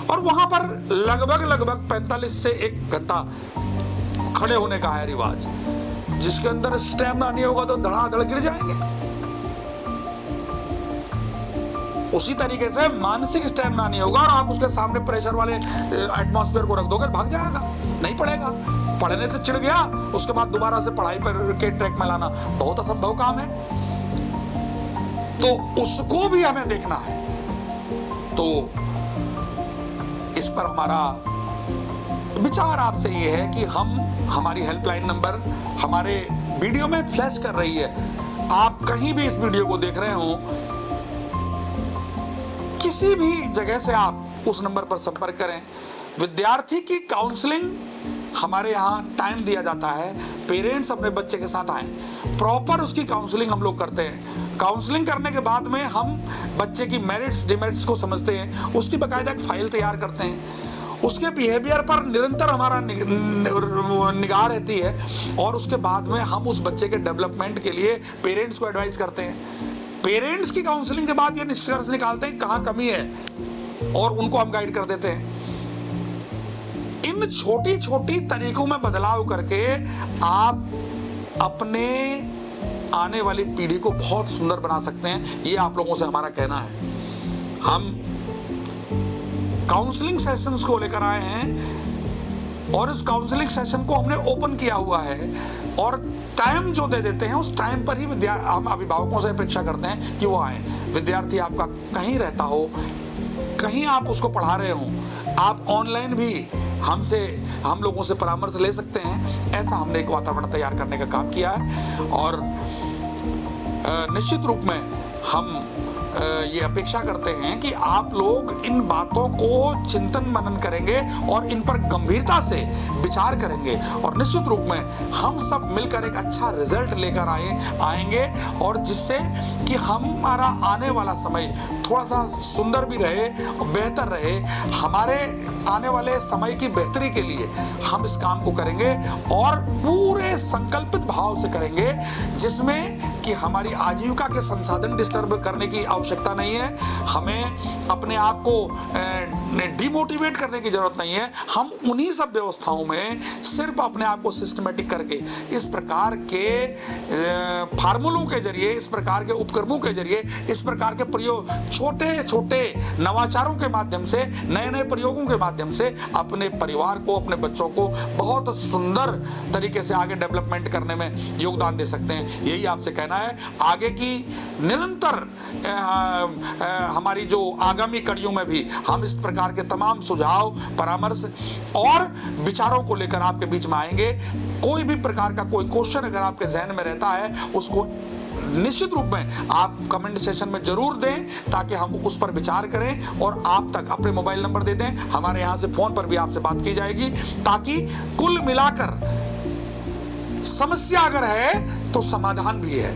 और वहां पर लगभग 45 से 1 घंटा खड़े होने का है रिवाज, जिसके अंदर स्टैमिना नहीं होगा तो धड़ाधड़ गिर जाएंगे। उसी तरीके से मानसिक स्टैमिना नहीं होगा और आप उसके सामने प्रेशर वाले एटमॉस्फेयर को रख दोगे, भाग जाएगा, नहीं पढ़ेगा। पढ़ने से चिढ़ गया, उसके बाद दोबारा से पढ़ाई पर के ट्रैक में लाना बहुत असंभव काम है। तो उसको भी हमें देखना है। तो इस पर हमारा विचार आपसे ये है कि हमारी हेल्पलाइन नंबर हमारे वीडियो में फ्लैश कर रही है। आप कहीं भी इस वीडियो को देख रहे हो, किसी भी जगह से आप उस नंबर पर संपर्क करें। विद्यार्थी की काउंसलिंग हमारे यहाँ टाइम दिया जाता है, पेरेंट्स अपने बच्चे के साथ आए, प्रॉपर उसकी काउंसलिंग हम लोग करते हैं। काउंसलिंग करने के बाद में हम बच्चे की मेरिट्स डिमेरिट्स को समझते हैं, उसकी बाकायदा एक फाइल तैयार करते हैं, उसके बिहेवियर पर निरंतर हमारा निगाह रहती है, और उसके बाद में हम उस बच्चे के डेवलपमेंट के लिए पेरेंट्स को एडवाइस करते हैं। पेरेंट्स की काउंसलिंग के बाद ये निष्कर्ष निकालते हैं कहाँ कमी है, और उनको हम गाइड कर देते हैं। इन छोटी छोटी तरीकों में बदलाव करके आप अपने आने वाली पीढ़ी को बहुत सुंदर बना सकते हैं, ये आप लोगों से हमारा कहना है। हम काउंसलिंग सेशंस को लेकर आए हैं, और इस काउंसलिंग सेशन को हमने ओपन किया हुआ है, और टाइम जो दे देते हैं उस टाइम पर ही हम अभिभावकों से अपेक्षा करते हैं कि वो आए। विद्यार्थी आपका कहीं रहता हो, कहीं आप उसको पढ़ा रहे हो, आप ऑनलाइन भी हम लोगों से परामर्श ले सकते हैं। ऐसा हमने एक वातावरण तैयार करने का काम किया है, और निश्चित रूप में हम ये अपेक्षा करते हैं कि आप लोग इन बातों को चिंतन मनन करेंगे और इन पर गंभीरता से विचार करेंगे, और निश्चित रूप में हम सब मिलकर एक अच्छा रिजल्ट लेकर आएंगे, और जिससे कि हमारा आने वाला समय थोड़ा सा सुंदर भी रहे और बेहतर रहे। हमारे आने वाले समय की बेहतरी के लिए हम इस काम को करेंगे, और पूरे संकल्पित भाव से करेंगे, जिसमें कि हमारी आजीविका के संसाधन डिस्टर्ब करने की आवश्यकता नहीं है, हमें अपने आप को डिमोटिवेट करने की जरूरत नहीं है। हम उन्हीं सब व्यवस्थाओं में सिर्फ अपने आप को सिस्टमेटिक करके, इस प्रकार के फार्मूलों के जरिए, इस प्रकार के उपक्रमों के जरिए, इस प्रकार के प्रयोग, छोटे छोटे नवाचारों के माध्यम से, नए नए प्रयोगों के माध्यम से अपने परिवार को, अपने बच्चों को बहुत सुंदर तरीके से आगे डेवलपमेंट करने में योगदान दे सकते हैं। यही आपसे कहना है। आगे की निरंतर हमारी जो आगामी कड़ियों में भी हम इस प्रकार के तमाम सुझाव, परामर्श और विचारों को लेकर आपके बीच में आएंगे। कोई भी प्रकार का कोई क्वेश्चन अगर आपके जहन में रहता है, उसको निश्चित रूप में आप कमेंट सेशन में जरूर दें, ताकि हम उस पर विचार करें और आप तक अपने मोबाइल नंबर दे दें। हमारे यहाँ से फोन पर भी आपसे बात की जाएगी, ताकि कुल मिलाकर समस्या अगर है तो समाधान भी है।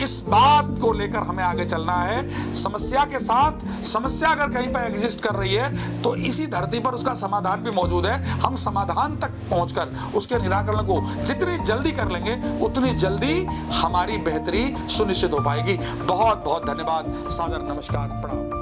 इस बात को लेकर हमें आगे चलना है। समस्या के साथ समस्या अगर कहीं पर एग्जिस्ट कर रही है तो इसी धरती पर उसका समाधान भी मौजूद है। हम समाधान तक पहुंचकर उसके निराकरण को जितनी जल्दी कर लेंगे उतनी जल्दी हमारी बेहतरी सुनिश्चित हो पाएगी। बहुत बहुत धन्यवाद। सादर नमस्कार, प्रणाम।